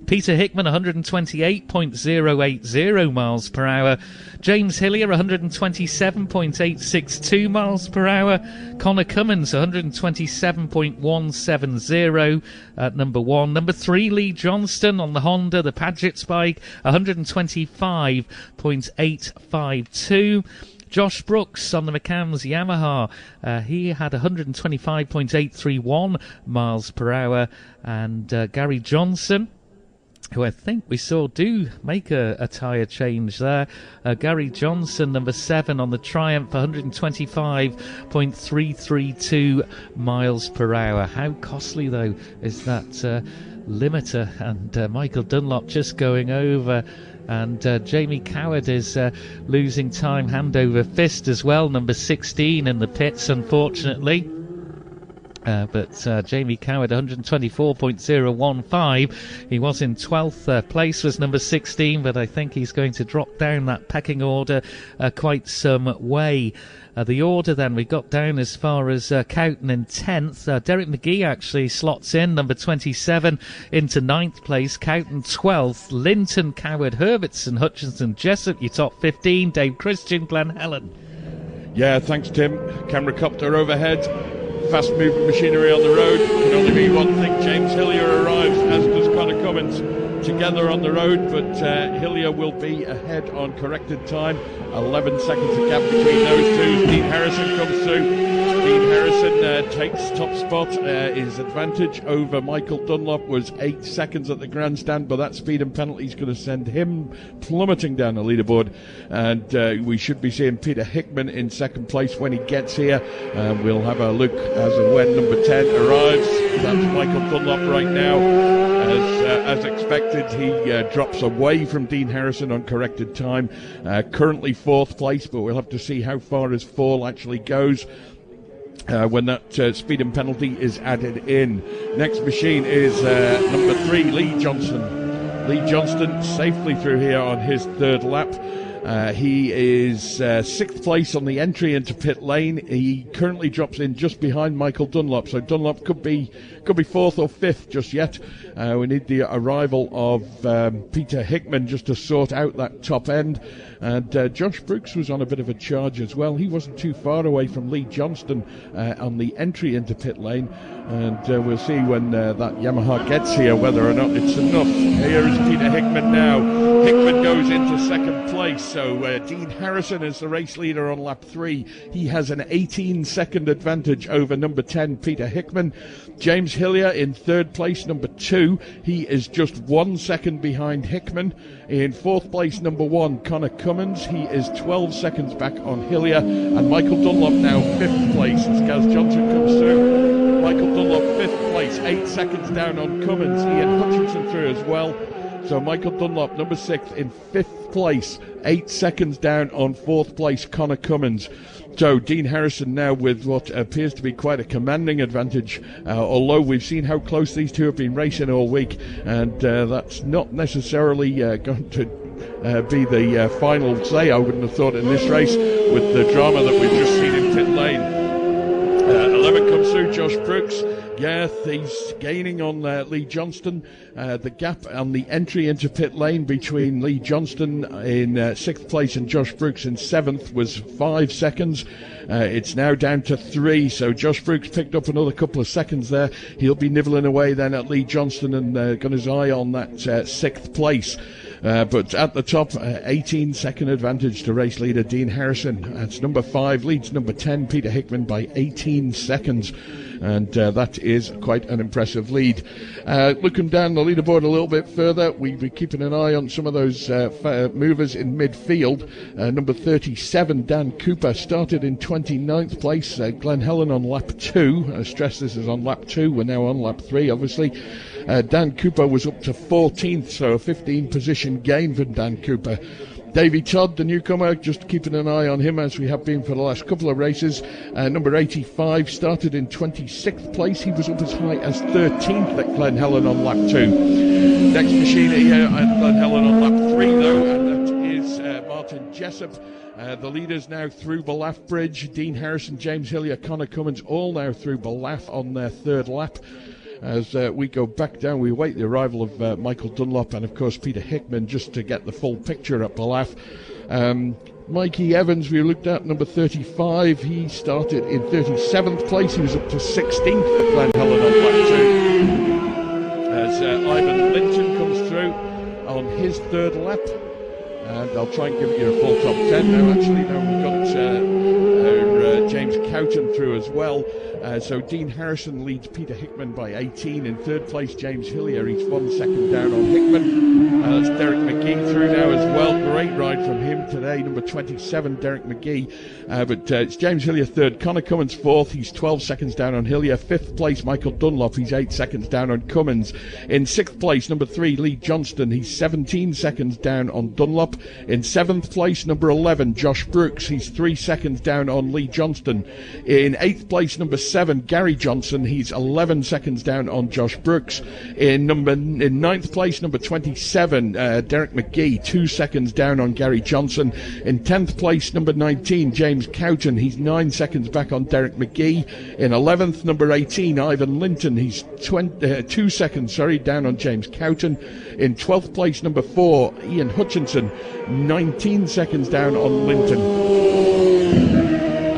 Peter Hickman 128.080 miles per hour. James Hillier 127.862 miles per hour. Connor Cummins 127.170 at number 1. Number 3, Lee Johnston on the Honda, the Padgett's bike, 125.852. Josh Brooks on the McCann's Yamaha, he had 125.831 miles per hour. And Gary Johnson, who I think we saw do make a tyre change there. Gary Johnson, number 7 on the Triumph, 125.332 miles per hour. How costly, though, is that limiter? And Michael Dunlop just going over. And Jamie Coward is losing time hand over fist as well, number 16 in the pits, unfortunately. But Jamie Coward 124.015. He was in 12th place, was number 16, but I think he's going to drop down that pecking order quite some way. The order then, we got down as far as Cowton in 10th. Derek McGee actually slots in, number 27, into 9th place. Cowton 12th. Linton, Coward, Herbertson, Hutchinson, Jessup, your top 15. Dave Christian, Glen Helen.
Yeah, thanks, Tim. Camera copter overhead. Fast moving machinery on the road. Can only be one thing. James Hillier arrives, as does Connor Cummins, together on the road, but Hillier will be ahead on corrected time. 11 seconds of gap between those two. Dean Harrison comes through. Dean Harrison takes top spot. His advantage over Michael Dunlop was 8 seconds at the grandstand, but that speed and penalty is going to send him plummeting down the leaderboard. And we should be seeing Peter Hickman in second place when he gets here. We'll have a look as and when number 10 arrives. That's Michael Dunlop right now. As expected, he drops away from Dean Harrison on corrected time. Currently 4th place, but we'll have to see how far his fall actually goes when that speed and penalty is added in. Next machine is number 3, Lee Johnston. Lee Johnston safely through here on his 3rd lap. He is 6th place on the entry into pit lane. He currently drops in just behind Michael Dunlop, so Dunlop could be 4th or 5th just yet. We need the arrival of Peter Hickman just to sort out that top end. And Josh Brooks was on a bit of a charge as well. He wasn't too far away from Lee Johnston on the entry into pit lane. And we'll see when that Yamaha gets here whether or not it's enough. Here is Peter Hickman now. Hickman goes into 2nd place. So Dean Harrison is the race leader on lap 3. He has an 18-second advantage over number 10, Peter Hickman. James Hillier in 3rd place, number 2. He is just 1 second behind Hickman. In 4th place, number 1, Connor Cummins. He is 12 seconds back on Hillier. And Michael Dunlop now 5th place as Gaz Johnson comes through. Michael Dunlop 5th place, 8 seconds down on Cummins. Ian Hutchinson through as well. So Michael Dunlop, number 6, in 5th place, 8 seconds down on 4th place, Connor Cummins. So Dean Harrison now with what appears to be quite a commanding advantage, although we've seen how close these two have been racing all week, and that's not necessarily going to be the final say, I wouldn't have thought, in this race with the drama that we've just seen in pit lane. 11 comes through, Josh Brooks. Gareth, he's gaining on Lee Johnston. The gap on the entry into pit lane between Lee Johnston in 6th place and Josh Brooks in 7th was 5 seconds. It's now down to 3, so Josh Brooks picked up another couple of seconds there. He'll be nibbling away then at Lee Johnston and got his eye on that 6th place. But at the top, 18-second advantage to race leader Dean Harrison. That's number 5, leads number 10, Peter Hickman, by 18 seconds. And that is quite an impressive lead. Looking down the leaderboard a little bit further, we'll be keeping an eye on some of those movers in midfield. Number 37, Dan Cooper, started in 29th place. Glen Helen on lap 2. I stress this is on lap 2. We're now on lap 3, obviously. Dan Cooper was up to 14th, so a 15-position gain for Dan Cooper. Davey Todd, the newcomer, just keeping an eye on him as we have been for the last couple of races. Number 85 started in 26th place. He was up as high as 13th at Glen Helen on lap 2. Next machine here at Glen Helen on lap 3, though, and that is Martin Jessup. The leaders now through Ballaugh Bridge. Dean Harrison, James Hillier, Connor Cummins, all now through Ballaugh on their 3rd lap. As we go back down, we await the arrival of Michael Dunlop and, of course, Peter Hickman, just to get the full picture at Ballaugh. Mikey Evans, we looked at, number 35. He started in 37th place. He was up to 16th at Glen Helen on lap 2. As Ivan Linton comes through on his 3rd lap. And I'll try and give you a full top 10 now. Actually, now we've got James Cowton through as well. So Dean Harrison leads Peter Hickman by 18. In 3rd place, James Hillier. He's 1 second down on Hickman. That's Derek McGee through now as well. Great ride from him today. Number 27, Derek McGee. But it's James Hillier 3rd. Connor Cummins 4th. He's 12 seconds down on Hillier. 5th place, Michael Dunlop. He's 8 seconds down on Cummins. In 6th place, number 3, Lee Johnston. He's 17 seconds down on Dunlop. In 7th place, number 11, Josh Brooks. He's 3 seconds down on Lee Johnston. In 8th place, number 7, Gary Johnson. He's 11 seconds down on Josh Brooks. In 9th place, number 27, Derek McGee, 2 seconds down on Gary Johnson. In 10th place, number 19, James Cowton. He's 9 seconds back on Derek McGee. In 11th, number 18, Ivan Linton. He's 2 seconds down on James Cowton. In 12th place, number 4, Ian Hutchinson, 19 seconds down on Linton.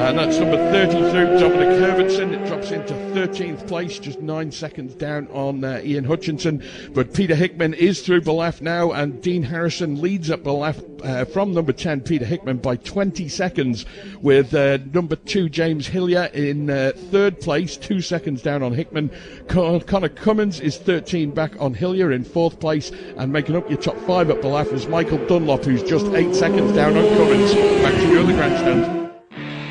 And that's number 30 through Dominic Herbertson. It drops into 13th place, just 9 seconds down on Ian Hutchinson. But Peter Hickman is through Ballaugh now, and Dean Harrison leads at Ballaugh from number 10, Peter Hickman, by 20 seconds, with number 2, James Hillier, in 3rd place, 2 seconds down on Hickman. Connor Cummins is 13 back on Hillier in 4th place, and making up your top 5 at Ballaugh is Michael Dunlop, who's just 8 seconds down on Cummins. Back to you on the grandstand.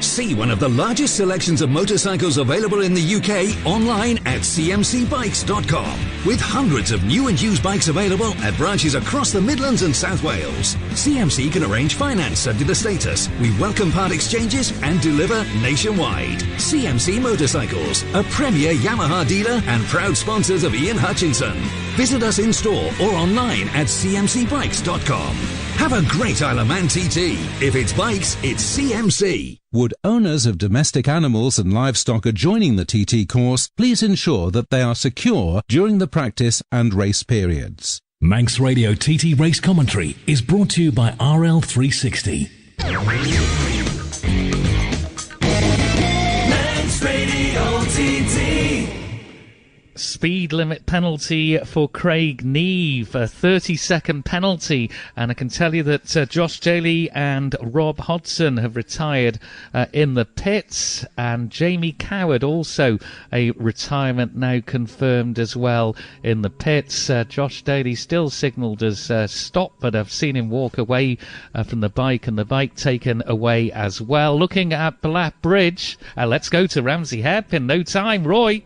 See one of the largest selections of motorcycles available in the UK online at cmcbikes.com. With hundreds of new and used bikes available at branches across the Midlands and South Wales. CMC can arrange finance subject to status. We welcome part exchanges and deliver nationwide. CMC Motorcycles, a premier Yamaha dealer and proud sponsors of Ian Hutchinson. Visit us in store or online at cmcbikes.com. Have a great Isle of Man TT. If it's bikes, it's CMC.
Would owners of domestic animals and livestock adjoining the TT course please ensure that they are secure during the practice and race periods?
Manx Radio TT Race Commentary is brought to you by RL360.
Manx Radio TT.
Speed limit penalty for Craig Neve, a 30-second penalty, and I can tell you that Josh Daly and Rob Hodson have retired in the pits, and Jamie Coward also a retirement now confirmed as well in the pits. Josh Daly still signalled as stop, but I've seen him walk away from the bike, and the bike taken away as well. Looking at Ballaugh Bridge, let's go to Ramsey Hairpin. No time, Roy.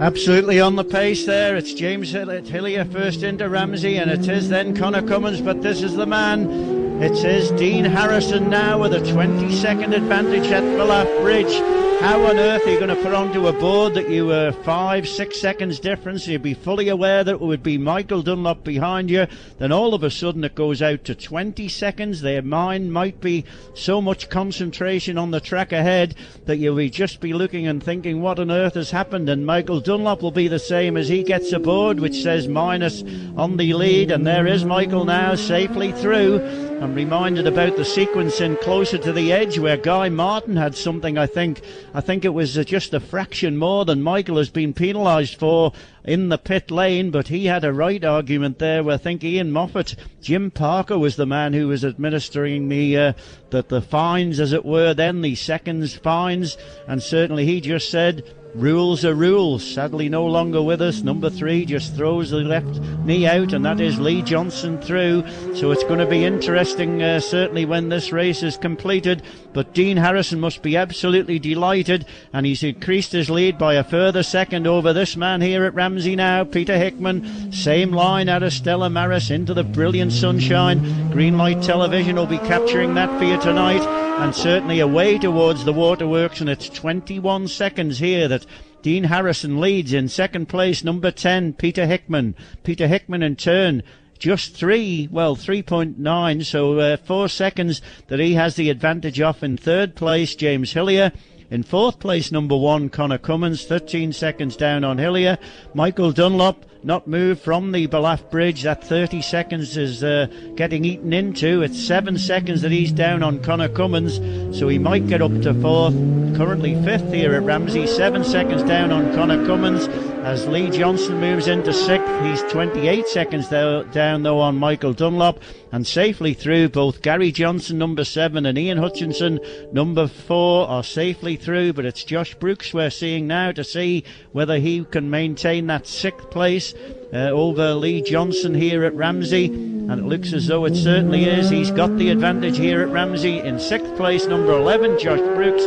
Absolutely on the pace there. It's James Hillier first into Ramsey, and it is then Connor Cummins, but this is the man. It is Dean Harrison now with a 20-second advantage at Ballaugh Bridge. How on earth are you going to put onto a board that you were 5-6 seconds difference? You'd be fully aware that it would be Michael Dunlop behind you. Then all of a sudden it goes out to 20 seconds. Their mind might be so much concentration on the track ahead that you'll just be looking and thinking, what on earth has happened? And Michael Dunlop will be the same as he gets aboard, which says minus on the lead. And there is Michael now safely through. I'm reminded about the sequence in closer to the edge where Guy Martin had something, I think it was just a fraction more than Michael has been penalised for in the pit lane, but he had a right argument there where I think Ian Moffat, Jim Parker was the man who was administering the fines, as it were, then the seconds fines, and certainly he just said, rules are rules. Sadly no longer with us. Number 3 just throws the left knee out, and that is Lee Johnson through. So it's going to be interesting certainly when this race is completed, but Dean Harrison must be absolutely delighted, and he's increased his lead by a further second over this man here at Ramsey now, Peter Hickman. Same line out of Stella Maris into the brilliant sunshine. Green Light Television will be capturing that for you tonight, and certainly away towards the waterworks, and it's 21 seconds here that Dean Harrison leads. In second place, number 10, Peter Hickman. Peter Hickman in turn just 3.9, so 4 seconds that he has the advantage off. In third place, James Hillier. In fourth place, number 1, Connor Cummins, 13 seconds down on Hillier. Michael Dunlop not moved from the Ballaugh Bridge. That 30 seconds is getting eaten into. It's 7 seconds that he's down on Connor Cummins, so he might get up to fourth. Currently fifth here at Ramsey, 7 seconds down on Connor Cummins. As Lee Johnson moves into sixth, he's 28 seconds down though on Michael Dunlop, and safely through. Both Gary Johnson, number 7, and Ian Hutchinson, number 4, are safely through, but it's Josh Brooks we're seeing now to see whether he can maintain that 6th place over Lee Johnson here at Ramsey, and it looks as though it certainly is. He's got the advantage here at Ramsey. In 6th place, number 11, Josh Brooks,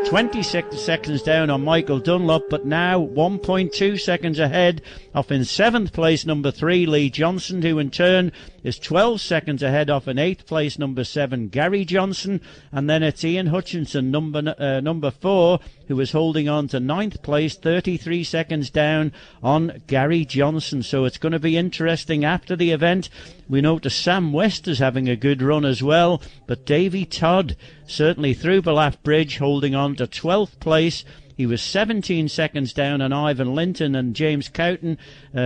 26 seconds down on Michael Dunlop, but now 1.2 seconds ahead off in 7th place, number 3, Lee Johnson, who in turn is 12 seconds ahead off in 8th place, number 7, Gary Johnson, and then it's Ian Hutchinson, number 4, who is holding on to 9th place, 33 seconds down on Gary Johnson. So it's going to be interesting after the event. We notice Sam West is having a good run as well, but Davy Todd certainly through Ballaugh Bridge holding on to 12th place. He was 17 seconds down on Ivan Linton, and James Cowton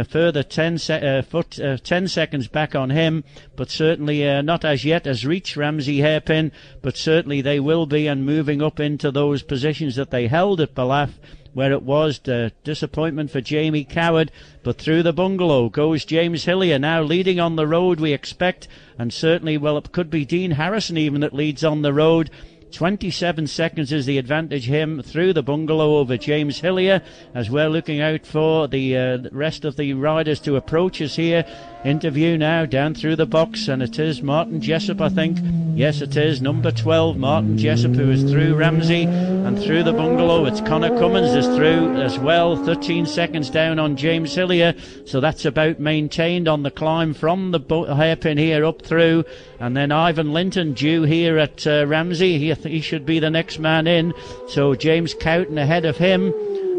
further 10 seconds back on him, but certainly not as yet has reached Ramsey hairpin, but certainly they will be, and moving up into those positions that they held at Ballaugh, where it was disappointment for Jamie Coward. But through the bungalow goes James Hillier, now leading on the road, we expect, and certainly, well, it could be Dean Harrison even that leads on the road. 27 seconds is the advantage him through the bungalow over James Hillier, as we're looking out for the rest of the riders to approach us here. Interview now down through the box, and it is Martin Jessup, I think. Yes, it is number 12, Martin Jessup, who is through Ramsey, and through the bungalow it's Connor Cummins is through as well, 13 seconds down on James Hillier, so that's about maintained on the climb from the hairpin here up through. And then Ivan Linton due here at Ramsey. He should be the next man in, so James Cowton ahead of him.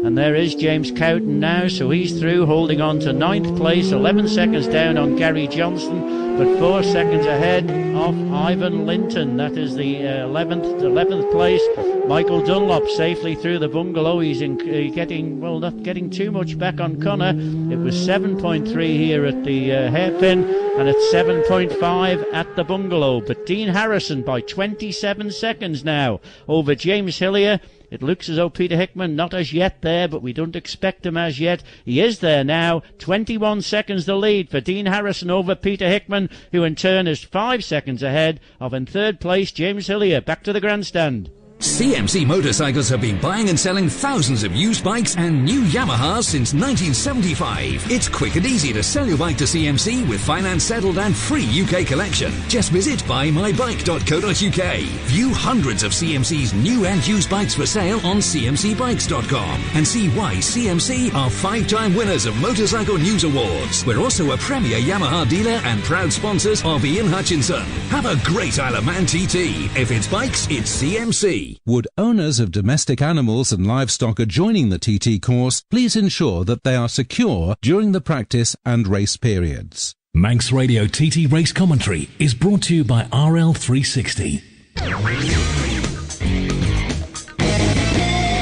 And there is James Cowton now, so he's through, holding on to 9th place, 11 seconds down on Gary Johnson, but 4 seconds ahead of Ivan Linton. That is the 11th place. Michael Dunlop safely through the bungalow. He's getting, well, not getting too much back on Connor. It was 7.3 here at the hairpin, and it's 7.5 at the bungalow. But Dean Harrison by 27 seconds now over James Hillier. It looks as though Peter Hickman not as yet there, but we don't expect him as yet. He is there now. 21 seconds the lead for Dean Harrison over Peter Hickman, who in turn is 5 seconds ahead of in third place James Hillier. Back to the grandstand.
CMC Motorcycles have been buying and selling thousands of used bikes and new Yamahas since 1975. It's quick and easy to sell your bike to CMC with finance settled and free UK collection. Just visit buymybike.co.uk. View hundreds of CMC's new and used bikes for sale on cmcbikes.com and see why CMC are 5-time winners of Motorcycle News Awards. We're also a premier Yamaha dealer and proud sponsors of Ian Hutchinson. Have a great Isle of Man TT. If it's bikes, it's CMC.
360. Would owners of domestic animals and livestock adjoining the TT course please ensure that they are secure during the practice and race periods.
Manx Radio TT Race Commentary is brought to you by RL360.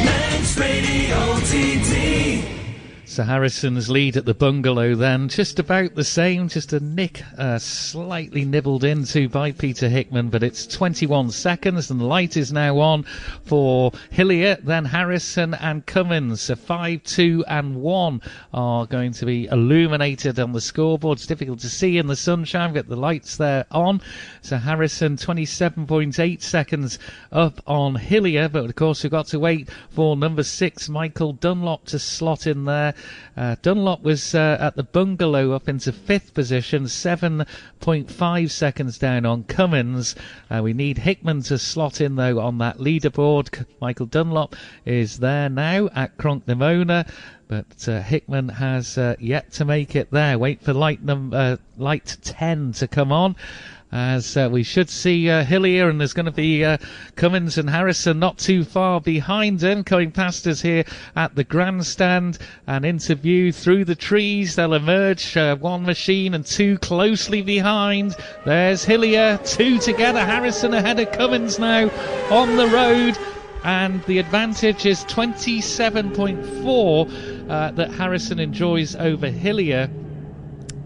Manx Radio TT.
So Harrison's lead at the bungalow then, just about the same, just a nick slightly nibbled into by Peter Hickman, but it's 21 seconds and the light is now on for Hillier, then Harrison and Cummins. So 5, 2 and 1 are going to be illuminated on the scoreboard. It's difficult to see in the sunshine, but the lights there on. So Harrison 27.8 seconds up on Hillier, but of course we've got to wait for number 6, Michael Dunlop, to slot in there. Dunlop was at the bungalow up into 5th position, 7.5 seconds down on Cummins. We need Hickman to slot in though on that leaderboard. Michael Dunlop is there now at Cronknamona, but Hickman has yet to make it there. Wait for light 10 to come on, as we should see Hillier, and there's going to be Cummins and Harrison not too far behind him, coming past us here at the grandstand. And interview through the trees, they'll emerge, 1 machine and 2 closely behind. There's Hillier, 2 together, Harrison ahead of Cummins now on the road, and the advantage is 27.4 that Harrison enjoys over Hillier.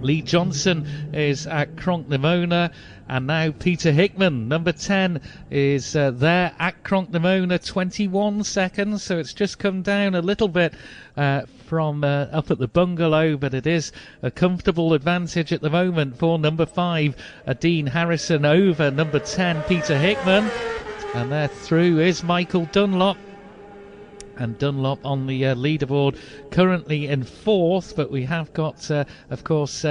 Lee Johnson is at Cronknamona, and now Peter Hickman, number 10, is there at Cronknamona, 21 seconds, so it's just come down a little bit from up at the bungalow, but it is a comfortable advantage at the moment for number 5, Dean Harrison, over number 10, Peter Hickman. And there through is Michael Dunlop. And Dunlop on the leaderboard currently in 4th, but we have got, of course,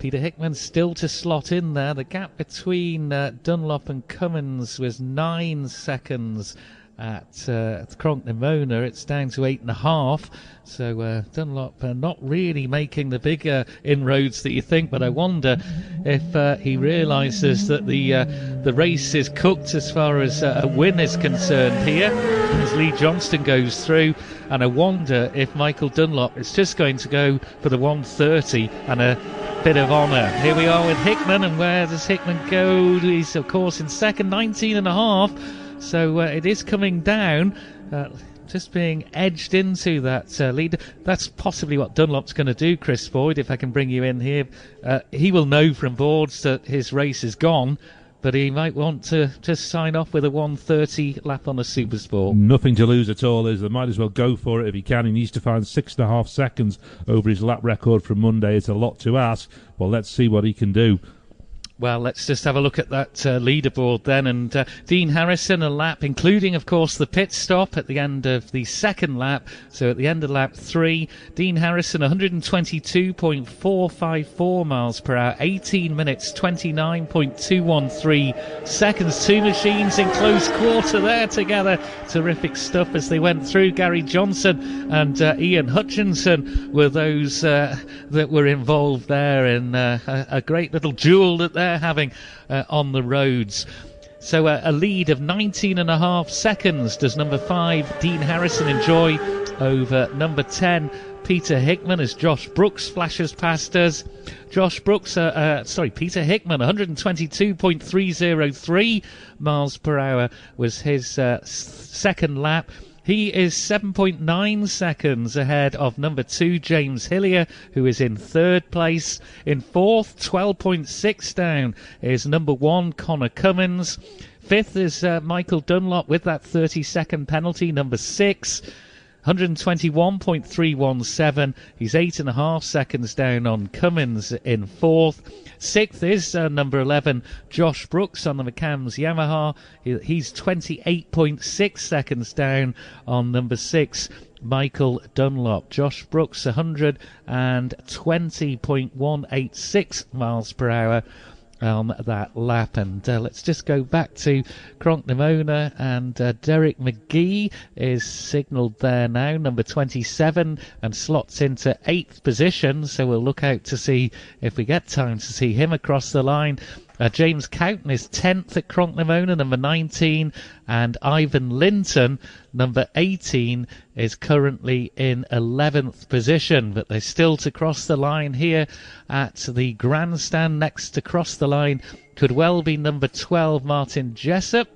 Peter Hickman still to slot in there. The gap between Dunlop and Cummins was 9 seconds at Cronknamona. It's down to 8.5. So Dunlop not really making the bigger inroads that you think, but I wonder if he realises that the race is cooked as far as a win is concerned here, as Lee Johnston goes through. And I wonder if Michael Dunlop is just going to go for the 1:30 and a bit of honour. Here we are with Hickman, and where does Hickman go? He's of course in second, 19.5. So it is coming down, just being edged into that lead. That's possibly what Dunlop's going to do, Chris Boyd, if I can bring you in here. He will know from boards that his race is gone, but he might want to just sign off with a 1:30 lap on a Supersport.
Nothing to lose at all, is there? Might as well go for it if he can. He needs to find 6.5 seconds over his lap record from Monday. It's a lot to ask. Well, let's see what he can do.
Well, let's just have a look at that leaderboard then. And Dean Harrison, a lap, including, of course, the pit stop at the end of the second lap. So at the end of lap 3, Dean Harrison, 122.454 miles per hour, 18 minutes, 29.213 seconds. 2 machines in close quarter there together. Terrific stuff as they went through. Gary Johnson and Ian Hutchinson were those that were involved there in a great little duel that they're having on the roads. So a lead of 19.5 seconds does number 5 Dean Harrison enjoy over number 10 Peter Hickman, as Josh Brooks flashes past us. Peter Hickman, 122.303 miles per hour was his second lap. He is 7.9 seconds ahead of number 2, James Hillier, who is in 3rd place. In 4th, 12.6 down, is number 1, Connor Cummins. 5th is Michael Dunlop with that 30-second penalty, number 6. 121.317. He's 8.5 seconds down on Cummins in 4th. 6th is number 11, Josh Brooks on the McCams Yamaha. He's 28.6 seconds down on number 6, Michael Dunlop. Josh Brooks, 120.186 miles per hour on that lap. And let's just go back to Cronknamona, and Derek McGee is signalled there now, number 27, and slots into 8th position, so we'll look out to see if we get time to see him across the line. James Cowton is 10th at Cronknamona, number 19, and Ivan Linton, number 18, is currently in 11th position, but they're still to cross the line here at the grandstand. Next to cross the line could well be number 12, Martin Jessup.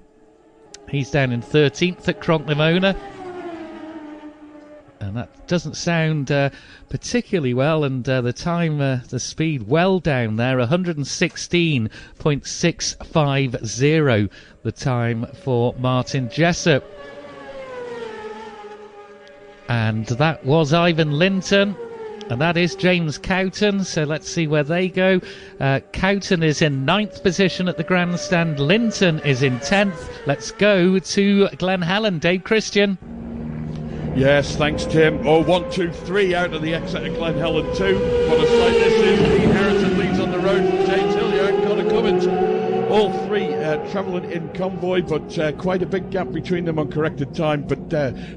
He's down in 13th at Cronknamona. And that doesn't sound particularly well, and the time, the speed well down there, 116.650, the time for Martin Jessup. And that was Ivan Linton, and that is James Cowton, so let's see where they go. Cowton is in 9th position at the grandstand, Linton is in 10th. Let's go to Glen Helen, Dave Christian.
Yes, thanks, Tim. 1, 2, 3 out of the exit of Glen Helen 2. What a sight this is. Dean Harrison leads on the road from James Hillier and Connor Cummins. All three travelling in convoy, but quite a big gap between them on corrected time. But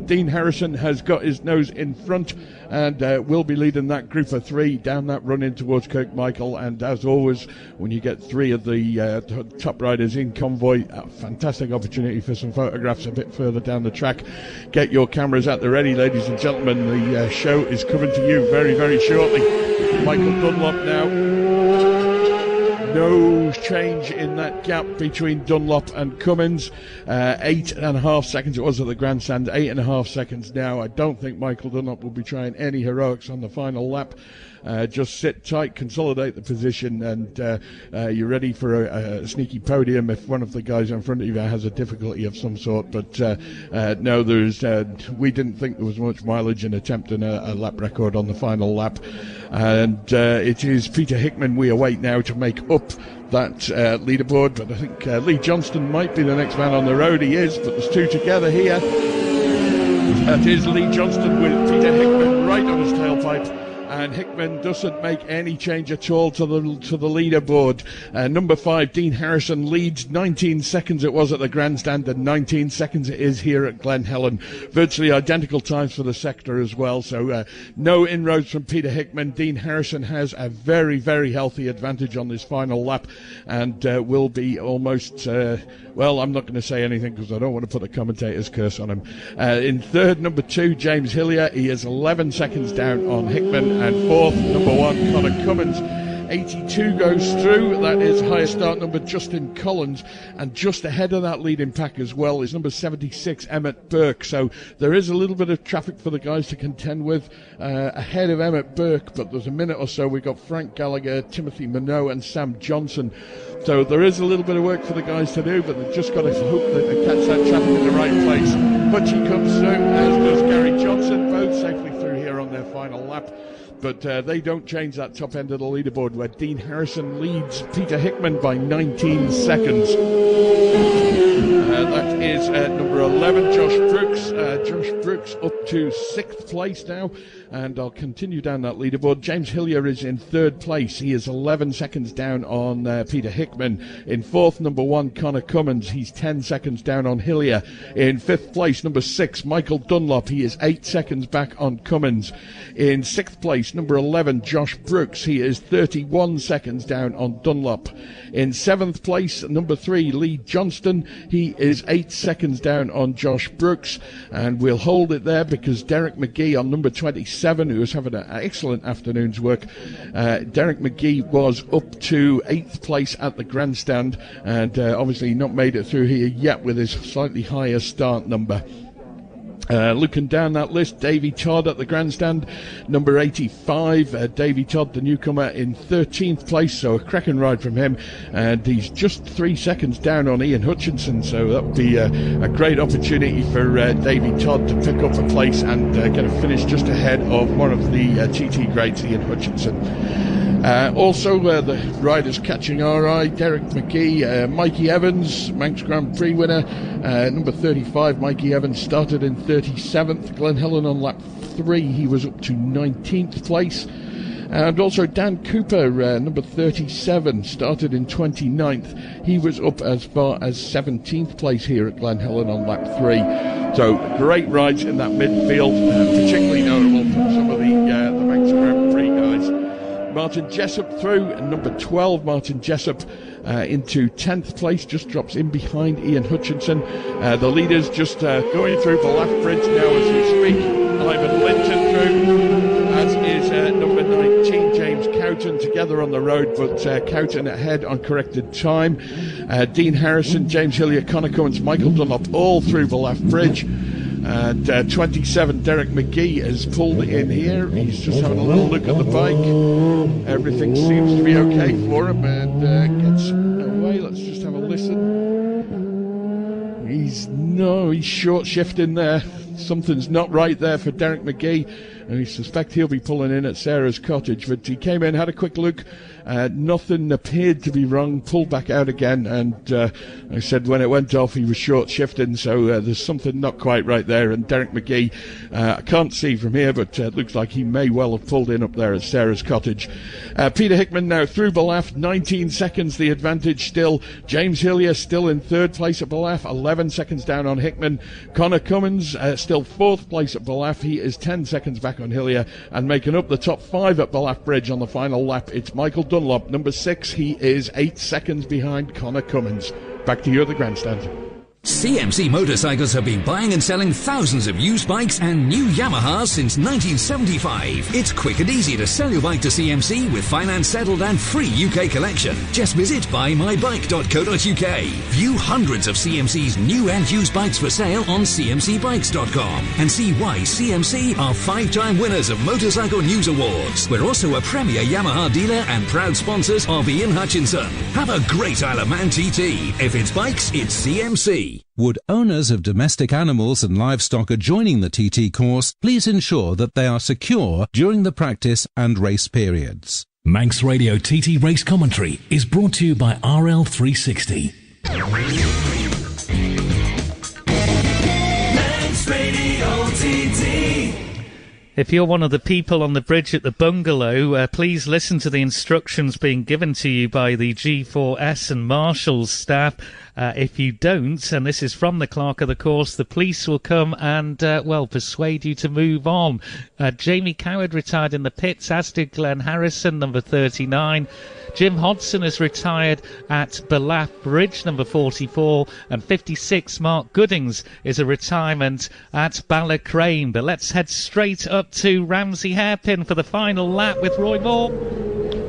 Dean Harrison has got his nose in front and will be leading that group of three down that run in towards Kirkmichael. And as always, when you get three of the top riders in convoy, a fantastic opportunity for some photographs a bit further down the track. Get your cameras at the ready, ladies and gentlemen. The show is coming to you very, very shortly. Michael Dunlop now. No change in that gap between Dunlop and Cummins. 8.5 seconds it was at the grandstand, 8.5 seconds now. I don't think Michael Dunlop will be trying any heroics on the final lap. Just sit tight, consolidate the position, and you're ready for a sneaky podium if one of the guys in front of you has a difficulty of some sort. But no, we didn't think there was much mileage in attempting a lap record on the final lap. And it is Peter Hickman we await now to make up that leaderboard. But I think Lee Johnston might be the next man on the road. He is, but there's two together here. That is Lee Johnston with Peter Hickman right on his tailpipe. And Hickman doesn't make any change at all to the leaderboard. Number 5, Dean Harrison leads. 19 seconds it was at the grandstand, and 19 seconds it is here at Glen Helen. Virtually identical times for the sector as well. So no inroads from Peter Hickman. Dean Harrison has a very, very healthy advantage on this final lap, and will be almost... well, I'm not going to say anything because I don't want to put a commentator's curse on him. In third, number 2, James Hillier. He is 11 seconds down on Hickman. And fourth, number 1, Connor Cummins. 82 goes through. That is highest start number Justin Collins. And just ahead of that leading pack as well is number 76, Emmett Burke. So there is a little bit of traffic for the guys to contend with ahead of Emmett Burke. But there's a minute or so. We've got Frank Gallagher, Timothy Minot and Sam Johnson. So there is a little bit of work for the guys to do, but they've just got to hope that they catch that traffic in the right place. Butchie comes through, as does Gary Johnson, both safely through here on their final lap. But they don't change that top end of the leaderboard, where Dean Harrison leads Peter Hickman by 19 seconds. That is number 11, Josh Brooks. Josh Brooks up to 6th place now, and I'll continue down that leaderboard. James Hillier is in 3rd place. He is 11 seconds down on Peter Hickman. In 4th, number 1, Connor Cummins. He's 10 seconds down on Hillier. In 5th place, number 6, Michael Dunlop. He is 8 seconds back on Cummins. In 6th place, number 11, Josh Brooks. He is 31 seconds down on Dunlop. In 7th place, number 3, Lee Johnston. He is 8 seconds down on Josh Brooks. And we'll hold it there because Derek McGee on number 27, who is having an excellent afternoon's work. Derek McGee was up to 8th place at the grandstand, and obviously not made it through here yet with his slightly higher start number. Looking down that list, Davey Todd at the grandstand, number 85. Davey Todd, the newcomer, in 13th place, so a cracking ride from him. And he's just 3 seconds down on Ian Hutchinson, so that would be a great opportunity for Davey Todd to pick up a place and get a finish just ahead of one of the TT greats, Ian Hutchinson. Also, the riders catching our eye, Derek McGee, Mikey Evans, Manx Grand Prix winner, number 35, Mikey Evans started in 37th, Glen Helen on lap 3, he was up to 19th place. And also Dan Cooper, number 37, started in 29th. He was up as far as 17th place here at Glen Helen on lap 3. So great rides in that midfield, particularly notable from some of the Manx Grand Prix guys. Martin Jessup through, and number 12, Martin Jessup, into 10th place, just drops in behind Ian Hutchinson. The leaders just going through the left bridge now as we speak. Ivan Linton through, as is number 19, James Cowton, together on the road, but Cowton ahead on corrected time. Dean Harrison, James Hillier, Connor Cummins, Michael Dunlop all through the left bridge. And 27, Derek McGee has pulled in here. He's just having a little look at the bike. Everything seems to be okay for him, and gets away. Let's just have a listen. He's short shifting there. Something's not right there for Derek McGee, and we suspect he'll be pulling in at Sarah's cottage. But he came in, had a quick look. Nothing appeared to be wrong, pulled back out again, and I said when it went off he was short shifting, so there's something not quite right there. And Derek McGee, I can't see from here, but it looks like he may well have pulled in up there at Sarah's cottage. Peter Hickman now through Balaf, 19 seconds the advantage still. James Hillier still in third place at Balaf, 11 seconds down on Hickman. Connor Cummins still fourth place at Balaf, he is 10 seconds back on Hillier, and making up the top 5 at Balaf Bridge on the final lap, it's Michael Dunlop, number 6. He is 8 seconds behind Connor Cummins. Back to you at the grandstand.
CMC Motorcycles have been buying and selling thousands of used bikes and new Yamahas since 1975. It's quick and easy to sell your bike to CMC with finance settled and free UK collection. Just visit buymybike.co.uk. View hundreds of CMC's new and used bikes for sale on cmcbikes.com and see why CMC are 5-time winners of Motorcycle News Awards. We're also a premier Yamaha dealer and proud sponsors of Ian Hutchinson. Have a great Isle of Man TT. If it's bikes, it's CMC.
Would owners of domestic animals and livestock adjoining the TT course please ensure that they are secure during the practice and race periods?
Manx Radio TT Race Commentary is brought to you by RL360.
Manx Radio TT.
If you're one of the people on the bridge at the bungalow, please listen to the instructions being given to you by the G4S and Marshals staff. If you don't, and this is from the clerk of the course, the police will come and, persuade you to move on. Jamie Coward retired in the pits, as did Glenn Harrison, number 39. Jim Hodson has retired at Balaf Bridge, number 44, and 56, Mark Goodings, is a retirement at Ballacrane. But let's head straight up to Ramsey Hairpin for the final lap with Roy Moore.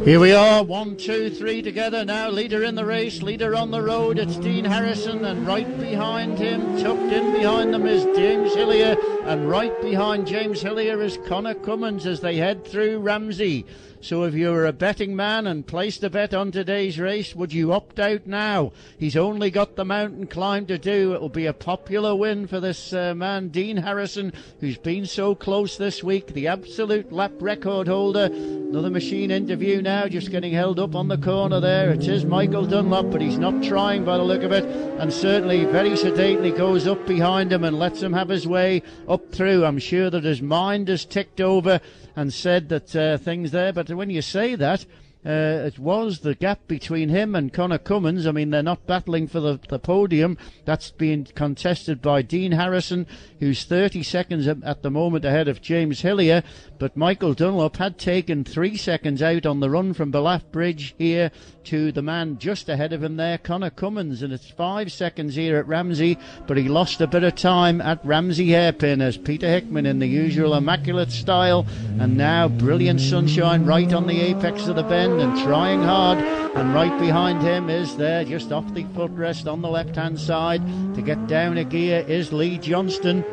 Here we are, 1, 2, 3 together now. Leader in the race, leader on the road. It's Dean Harrison, and right behind him, tucked in behind them, is James Hillier, and right behind James Hillier is Connor Cummins as they head through Ramsey. So if you were a betting man and placed a bet on today's race, would you opt out now? He's only got the mountain climb to do. It will be a popular win for this man, Dean Harrison, who's been so close this week, the absolute lap record holder. Another machine interview now, just getting held up on the corner there. It is Michael Dunlop, but he's not trying by the look of it, and certainly very sedately goes up behind him and lets him have his way up through. I'm sure that his mind has ticked over and said that things there, but when you say that, it was the gap between him and Connor Cummins. I mean, they're not battling for the podium. That's being contested by Dean Harrison, who's 30 seconds at the moment ahead of James Hillier. But Michael Dunlop had taken 3 seconds out on the run from Balaf Bridge here to the man just ahead of him there, Connor Cummins. And it's 5 seconds here at Ramsey, but he lost a bit of time at Ramsey Hairpin as Peter Hickman in the usual immaculate style. And now brilliant sunshine right on the apex of the bend and trying hard, and right behind him is there, just off the footrest on the left hand side to get down a gear, is Lee Johnston.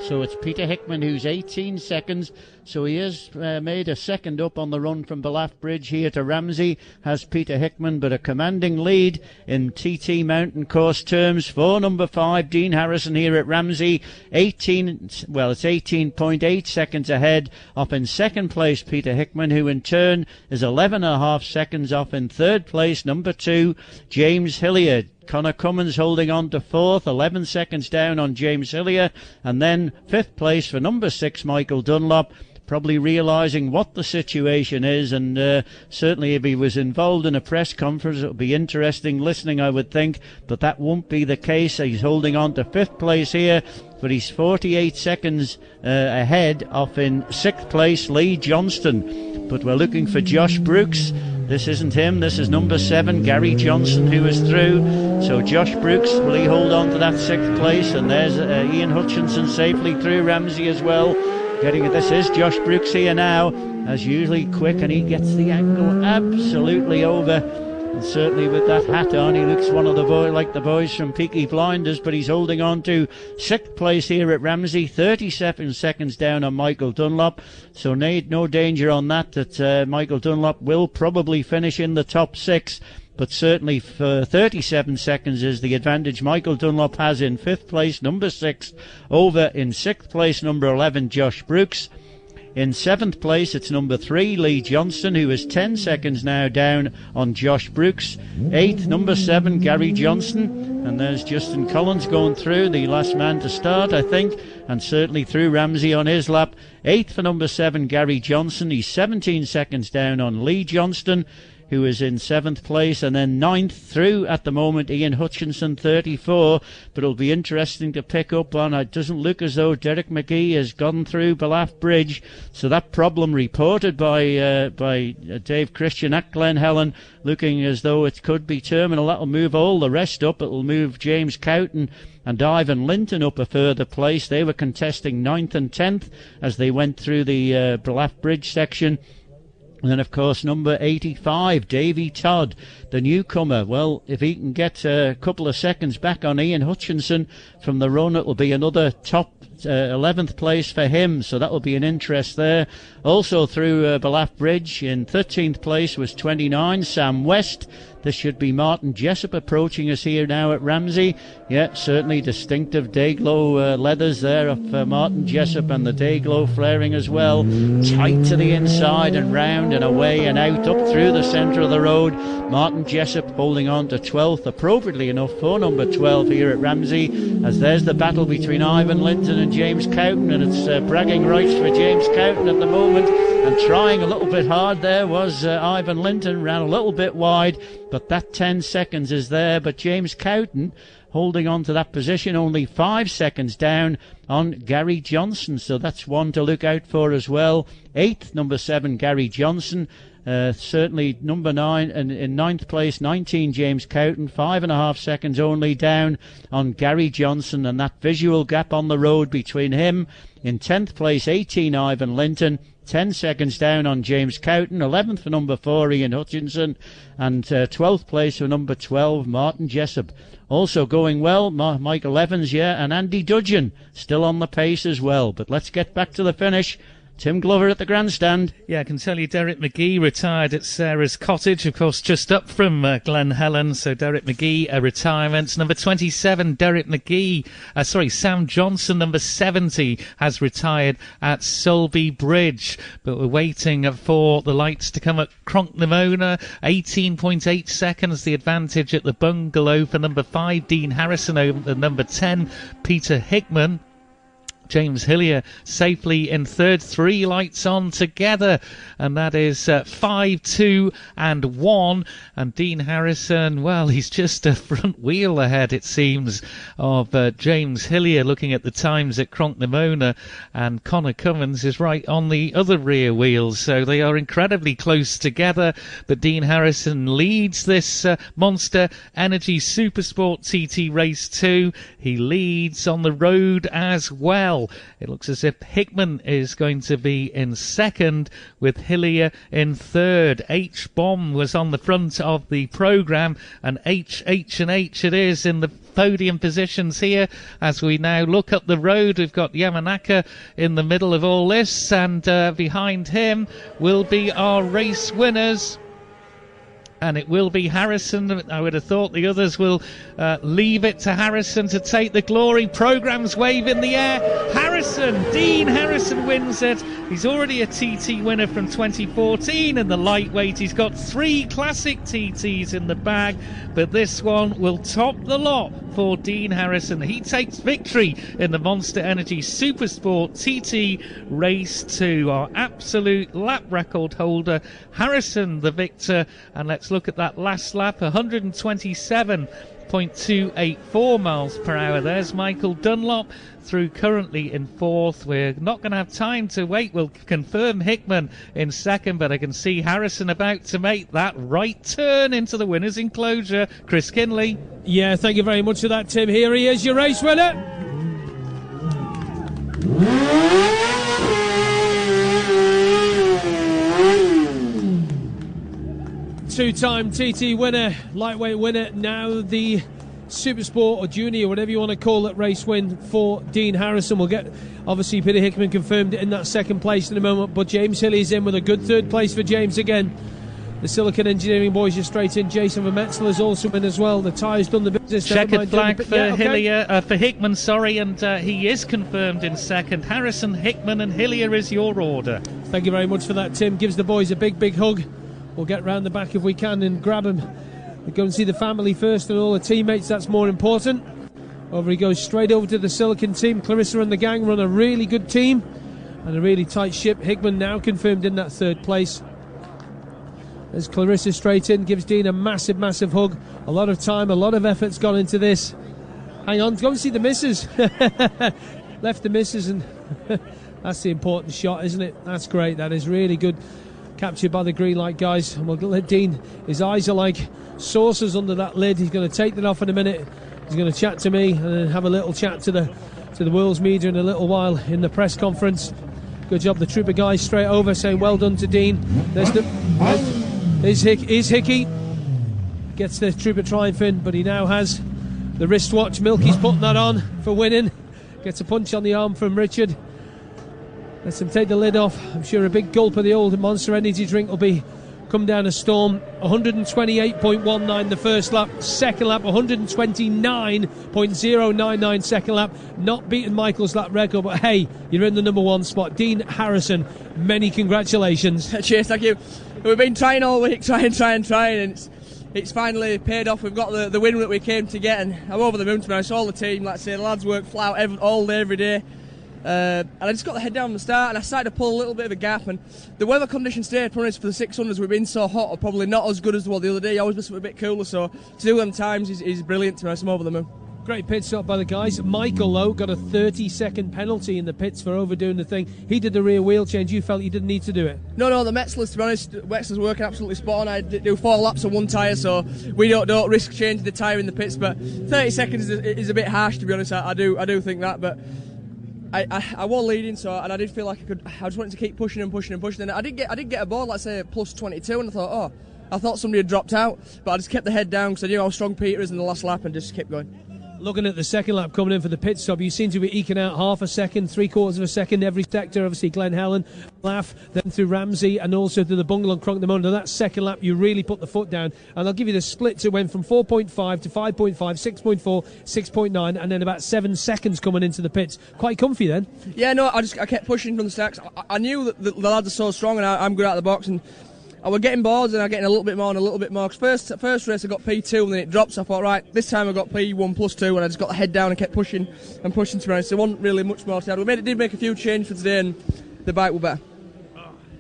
So it's Peter Hickman who's 18 seconds. So he has made a second up on the run from Balaf Bridge here to Ramsey, has Peter Hickman, but a commanding lead in TT Mountain Course terms for number 5, Dean Harrison here at Ramsey. It's 18.8 seconds ahead. Up in second place, Peter Hickman, who in turn is 11.5 seconds off in third place, number 2, James Hillier. Connor Cummins holding on to fourth, 11 seconds down on James Hillier, and then fifth place for number 6, Michael Dunlop, probably realising what the situation is, and certainly if he was involved in a press conference it would be interesting listening, I would think, but that won't be the case. He's holding on to fifth place here, but he's 48 seconds ahead off in sixth place Lee Johnston. but we're looking for Josh Brooks. This isn't him, this is number 7, Gary Johnson, who is through. So Josh Brooks, will he hold on to that 6th place? And there's Ian Hutchinson safely through, Ramsey as well. This is Josh Brooks here now, as usually quick, and he gets the angle absolutely over. And certainly with that hat on, he looks one of the like the boys from Peaky Blinders, but he's holding on to 6th place here at Ramsey, 37 seconds down on Michael Dunlop. So no danger on that Michael Dunlop will probably finish in the top 6. But certainly for 37 seconds is the advantage Michael Dunlop has in 5th place, number 6, over in 6th place, number 11, Josh Brooks. In 7th place, it's number 3, Lee Johnston, who is 10 seconds now down on Josh Brooks. 8th, number 7, Gary Johnson. And there's Justin Collins going through, the last man to start, I think. And certainly through Ramsey on his lap. 8th for number 7, Gary Johnson. He's 17 seconds down on Lee Johnston, who is in 7th place, and then 9th through at the moment, Ian Hutchinson, 34. But it'll be interesting to pick up on. It doesn't look as though Derek McGee has gone through Ballaugh Bridge. So that problem reported by Dave Christian at Glen Helen, looking as though it could be terminal. That'll move all the rest up. It'll move James Cowton and Ivan Linton up a further place. They were contesting 9th and 10th as they went through the Ballaugh Bridge section. And then, of course, number 85, Davy Todd, the newcomer. Well, if he can get a couple of seconds back on Ian Hutchinson from the run, it will be another top 11th place for him. So that will be an interest there. Also through Ballaugh Bridge, in 13th place was 29, Sam West. This should be Martin Jessup approaching us here now at Ramsey. Yeah, certainly distinctive Dayglow leathers there of Martin Jessup, and the Dayglow flaring as well. Tight to the inside and round and away and out up through the centre of the road. Martin Jessup holding on to 12th, appropriately enough, for number 12 here at Ramsey, as there's the battle between Ivan Linton and James Cowton, and it's bragging rights for James Cowton at the moment. And trying a little bit hard there was Ivan Linton, ran a little bit wide, but that 10 seconds is there. But James Cowton holding on to that position, only 5 seconds down on Gary Johnson, so that's one to look out for as well. 8th, number 7, Gary Johnson. Certainly number 9, and in 9th place, 19, James Cowton, 5.5 seconds only down on Gary Johnson, and that visual gap on the road between him. In 10th place, 18, Ivan Linton, 10 seconds down on James Cowton. 11th for number 4, Ian Hutchinson, and 12th place for number 12, Martin Jessup. Also going well, Michael Evans, and Andy Dudgeon still on the pace as well. But let's get back to the finish. Tim Glover at the grandstand.
Yeah, I can tell you Derek McGee retired at Sarah's Cottage, of course, just up from Glen Helen. So Derek McGee, a retirement. Number 27, Derek McGee. Sam Johnson, number 70, has retired at Sulby Bridge. But we're waiting for the lights to come at Cronknamona. 18.8 seconds, the advantage at the Bungalow for number 5, Dean Harrison, over the number 10, Peter Hickman. James Hillier safely in third, 3 lights on together, and that is 5, 2 and 1. And Dean Harrison, well, he's just a front wheel ahead, it seems, of James Hillier, looking at the times at Cronknamona, and Connor Cummins is right on the other rear wheels, so they are incredibly close together. But Dean Harrison leads this Monster Energy Supersport TT Race 2. He leads on the road as well. It looks as if Hickman is going to be in second, with Hillier in third. H-Bomb was on the front of the programme, and H it is in the podium positions here. As we now look up the road, we've got Yamanaka in the middle of all this, and behind him will be our race winners. And it will be Harrison. I would have thought the others will leave it to Harrison to take the glory. Programmes wave in the air. Dean Harrison wins it. He's already a TT winner from 2014 in the lightweight. He's got 3 classic TTs in the bag, but this one will top the lot for Dean Harrison. He takes victory in the Monster Energy Supersport TT Race 2. Our absolute lap record holder, Harrison, the victor. And let's look at that last lap, 127. 5.284 miles per hour. There's Michael Dunlop through currently in fourth. We're not going to have time to wait. We'll confirm Hickman in second, but I can see Harrison about to make that right turn into the winner's enclosure. Chris Kinley.
Yeah, thank you very much for that, Tim. Here he is, your race winner. Two-time TT winner, lightweight winner, now the Supersport or Junior, whatever you want to call it, race win for Dean Harrison. We'll get, obviously, Peter Hickman confirmed in that second place in a moment, but James Hilly's in with a good third place for James again. The Silicon Engineering boys are straight in. Jason Van Metzler's also in as well. The tyre's done the business.
Checkered flag for for Hickman, sorry, and he is confirmed in second. Harrison, Hickman and Hillier is your order.
Thank you very much for that, Tim. Gives the boys a big hug. We'll get round the back if we can and grab him. We'll go and see the family first and all the teammates. That's more important. Over he goes, straight over to the Silicon team. Clarissa and the gang run a really good team and a really tight ship. Hickman now confirmed in that third place. As Clarissa straight in, gives Dean a massive hug. A lot of time, a lot of effort's gone into this. Hang on, go and see the missus. Left the missus, and that's the important shot, isn't it? That's great. That is really good. Captured by the green light guys. And we'll let Dean, his eyes are like saucers under that lid. He's going to take that off in a minute. He's going to chat to me and then have a little chat to the world's media in a little while in the press conference. Good job, the trooper guys straight over saying well done to Dean. There's Hickey. Gets the trooper triumph in, but he now has the wristwatch. Milky's putting that on for winning. Gets a punch on the arm from Richard. Lets him take the lid off. I'm sure a big gulp of the old Monster Energy drink will come down a storm. 128.19 the first lap. Second lap, 129.099 second lap. Not beating Michael's lap record, but hey, you're in the number one spot. Dean Harrison, many congratulations.
Cheers, thank you. We've been trying all week, trying, and it's finally paid off. We've got the win that we came to get, and I'm over the moon tonight. So all the team, like I say, the lads work flat out all day, every day. And I just got the head down from the start, and I started to pull a little bit of a gap, and the weather conditions today, for the 600s, we've been so hot, are probably not as good as the other day. I always miss it a bit cooler, so to do them times is brilliant to me. I'm over the moon.
Great pit stop by the guys. Michael, though, got a 30-second penalty in the pits for overdoing the thing. He did the rear wheel change. You felt you didn't need to do it?
No, the Metzler's, to be honest, Metzler's working absolutely spot on. I do 4 laps on one tyre, so we don't risk changing the tyre in the pits, but 30 seconds is a bit harsh, to be honest. I do think that, but I was leading, and I did feel like I just wanted to keep pushing and pushing. And I did get aboard, let's say, plus 22, and I thought somebody had dropped out, but I just kept the head down because I knew how strong Peter is in the last lap and just kept going.
Looking at the second lap coming in for the pit stop, you seem to be eking out half a second, 3/4 of a second every sector. Obviously, Glen Helen, Laugh, then through Ramsey, and also through the Bungalow and Cronk the Moon. Now, that second lap, you really put the foot down. And I'll give you the splits. It went from 4.5 to 5.5, 6.4, 6.9, and then about 7 seconds coming into the pits. Quite comfy then.
Yeah, no, I kept pushing from the start. I knew that the lads are so strong, and I'm good out of the box. And I was getting boards, and I'm getting a little bit more and a little bit more. Because first race I got P2 and then it dropped, so I thought, right, this time I got P1 plus 2, and I just got the head down and kept pushing and pushing to me. So there wasn't really much more to add. We did make a few changes for today, and the bike were better.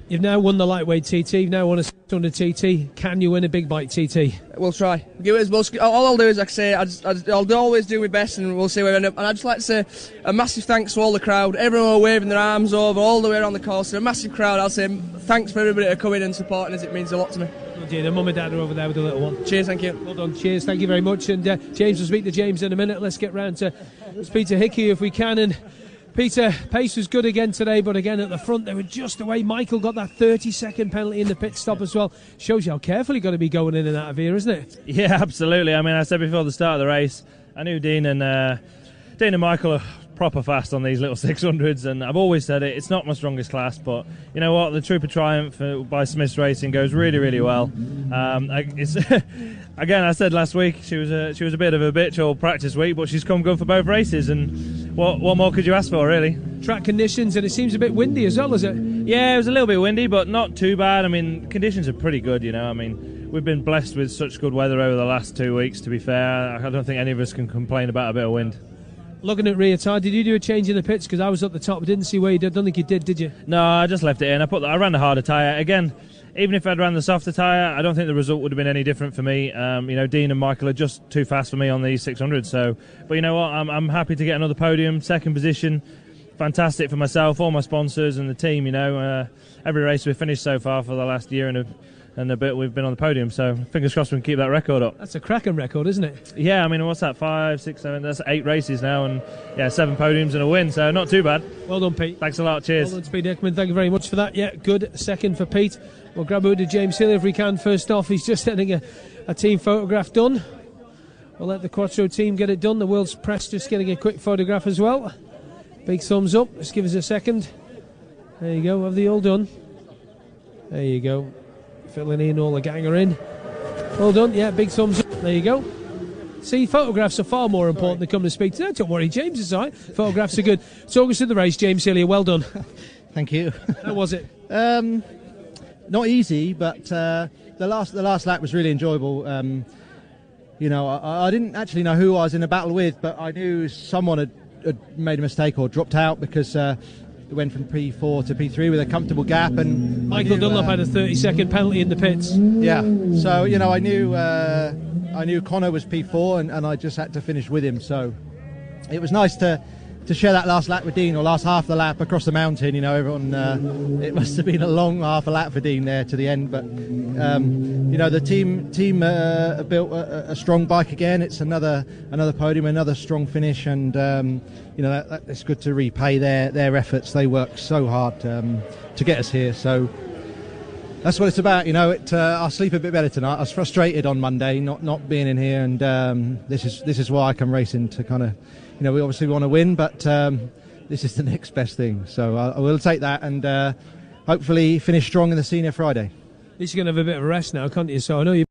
You've now won the lightweight TT, you've now won a 600 TT. Can you win a big bike TT?
We'll try. Give it as well. All I'll do is, like I say, I'll always do my best, and we'll see where I end up. And I'd just like to say a massive thanks to all the crowd. Everyone were waving their arms over all the way around the course. So a massive crowd. I'll say thanks for everybody for coming and supporting us. It means a lot to me.
Oh dear, the mum and dad are over there with the little one.
Cheers, thank you.
Well done, cheers, thank you very much. And James will speak to James in a minute. Let's get round to Peter Hickey if we can. And Peter, pace was good again today, but again at the front they were just away. Michael got that 30-second penalty in the pit stop as well. Shows you how careful you've got to be going in and out of here, isn't it?
Yeah, absolutely. I mean, I said before the start of the race, I knew Dean and Michael are proper fast on these little 600s, and I've always said it's not my strongest class, but you know what, the Trooper Triumph by Smith's Racing goes really, really well. Again, I said last week she was a bit of a bitch all practice week, but she's come good for both races, and what more could you ask for, really?
Track conditions, and it seems a bit windy as well, is it?
Yeah, it was a little bit windy, but not too bad. I mean, conditions are pretty good, you know. I mean, we've been blessed with such good weather over the last 2 weeks, to be fair. I don't think any of us can complain about a bit of wind.
Looking at rear tyre, did you do a change in the pits? Because I was at the top, didn't see where you did. Don't think you did you?
No, I just left it in. I ran the harder tyre again. Even if I'd ran the softer tyre, I don't think the result would have been any different for me. Dean and Michael are just too fast for me on these 600. So, but you know what? I'm happy to get another podium, second position. Fantastic for myself, all my sponsors and the team. Every race we've finished so far for the last year and a bit, we've been on the podium. So fingers crossed we can keep that record up.
That's a cracking record, isn't it?
Yeah, I mean, what's that? 5, 6, 7. That's 8 races now, and 7 podiums and a win. So not too bad.
Well done, Pete.
Thanks a lot. Cheers.
Well done, Speed Hickman. Thank you very much for that. Yeah, good second for Pete. We'll grab over to James Hill if we can. First off, he's just getting a team photograph done. We'll let the Quattro team get it done. The world's press just getting a quick photograph as well. Big thumbs up. Just give us a second. There you go. Have they all done? There you go. Filling in, all the gang are in. Well done. Yeah, big thumbs up. There you go. See, photographs are far more important than coming to speak to. No, don't worry, James. It's all right. Photographs are good. Talk us through the race, James Hillier. Well done.
Thank you.
How was it?
Not easy, but the last lap was really enjoyable. I didn't actually know who I was in a battle with, but I knew someone had made a mistake or dropped out because it went from P4 to P3 with a comfortable gap. And
Michael Dunlop had a 30-second penalty in the pits.
Yeah, so I knew Connor was P4, and I just had to finish with him. So it was nice to share that last lap with Dean, or last half the lap across the mountain. Everyone, it must have been a long half a lap for Dean there to the end. But the team built a strong bike again. It's another podium, another strong finish, and it's good to repay their efforts. They worked so hard to get us here. So that's what it's about. I'll sleep a bit better tonight. I was frustrated on Monday not being in here, and this is why I come racing to kind of. We obviously want to win, but this is the next best thing. So I will take that and hopefully finish strong in the senior Friday.
At least you're going to have a bit of a rest now, can't you? So I know you.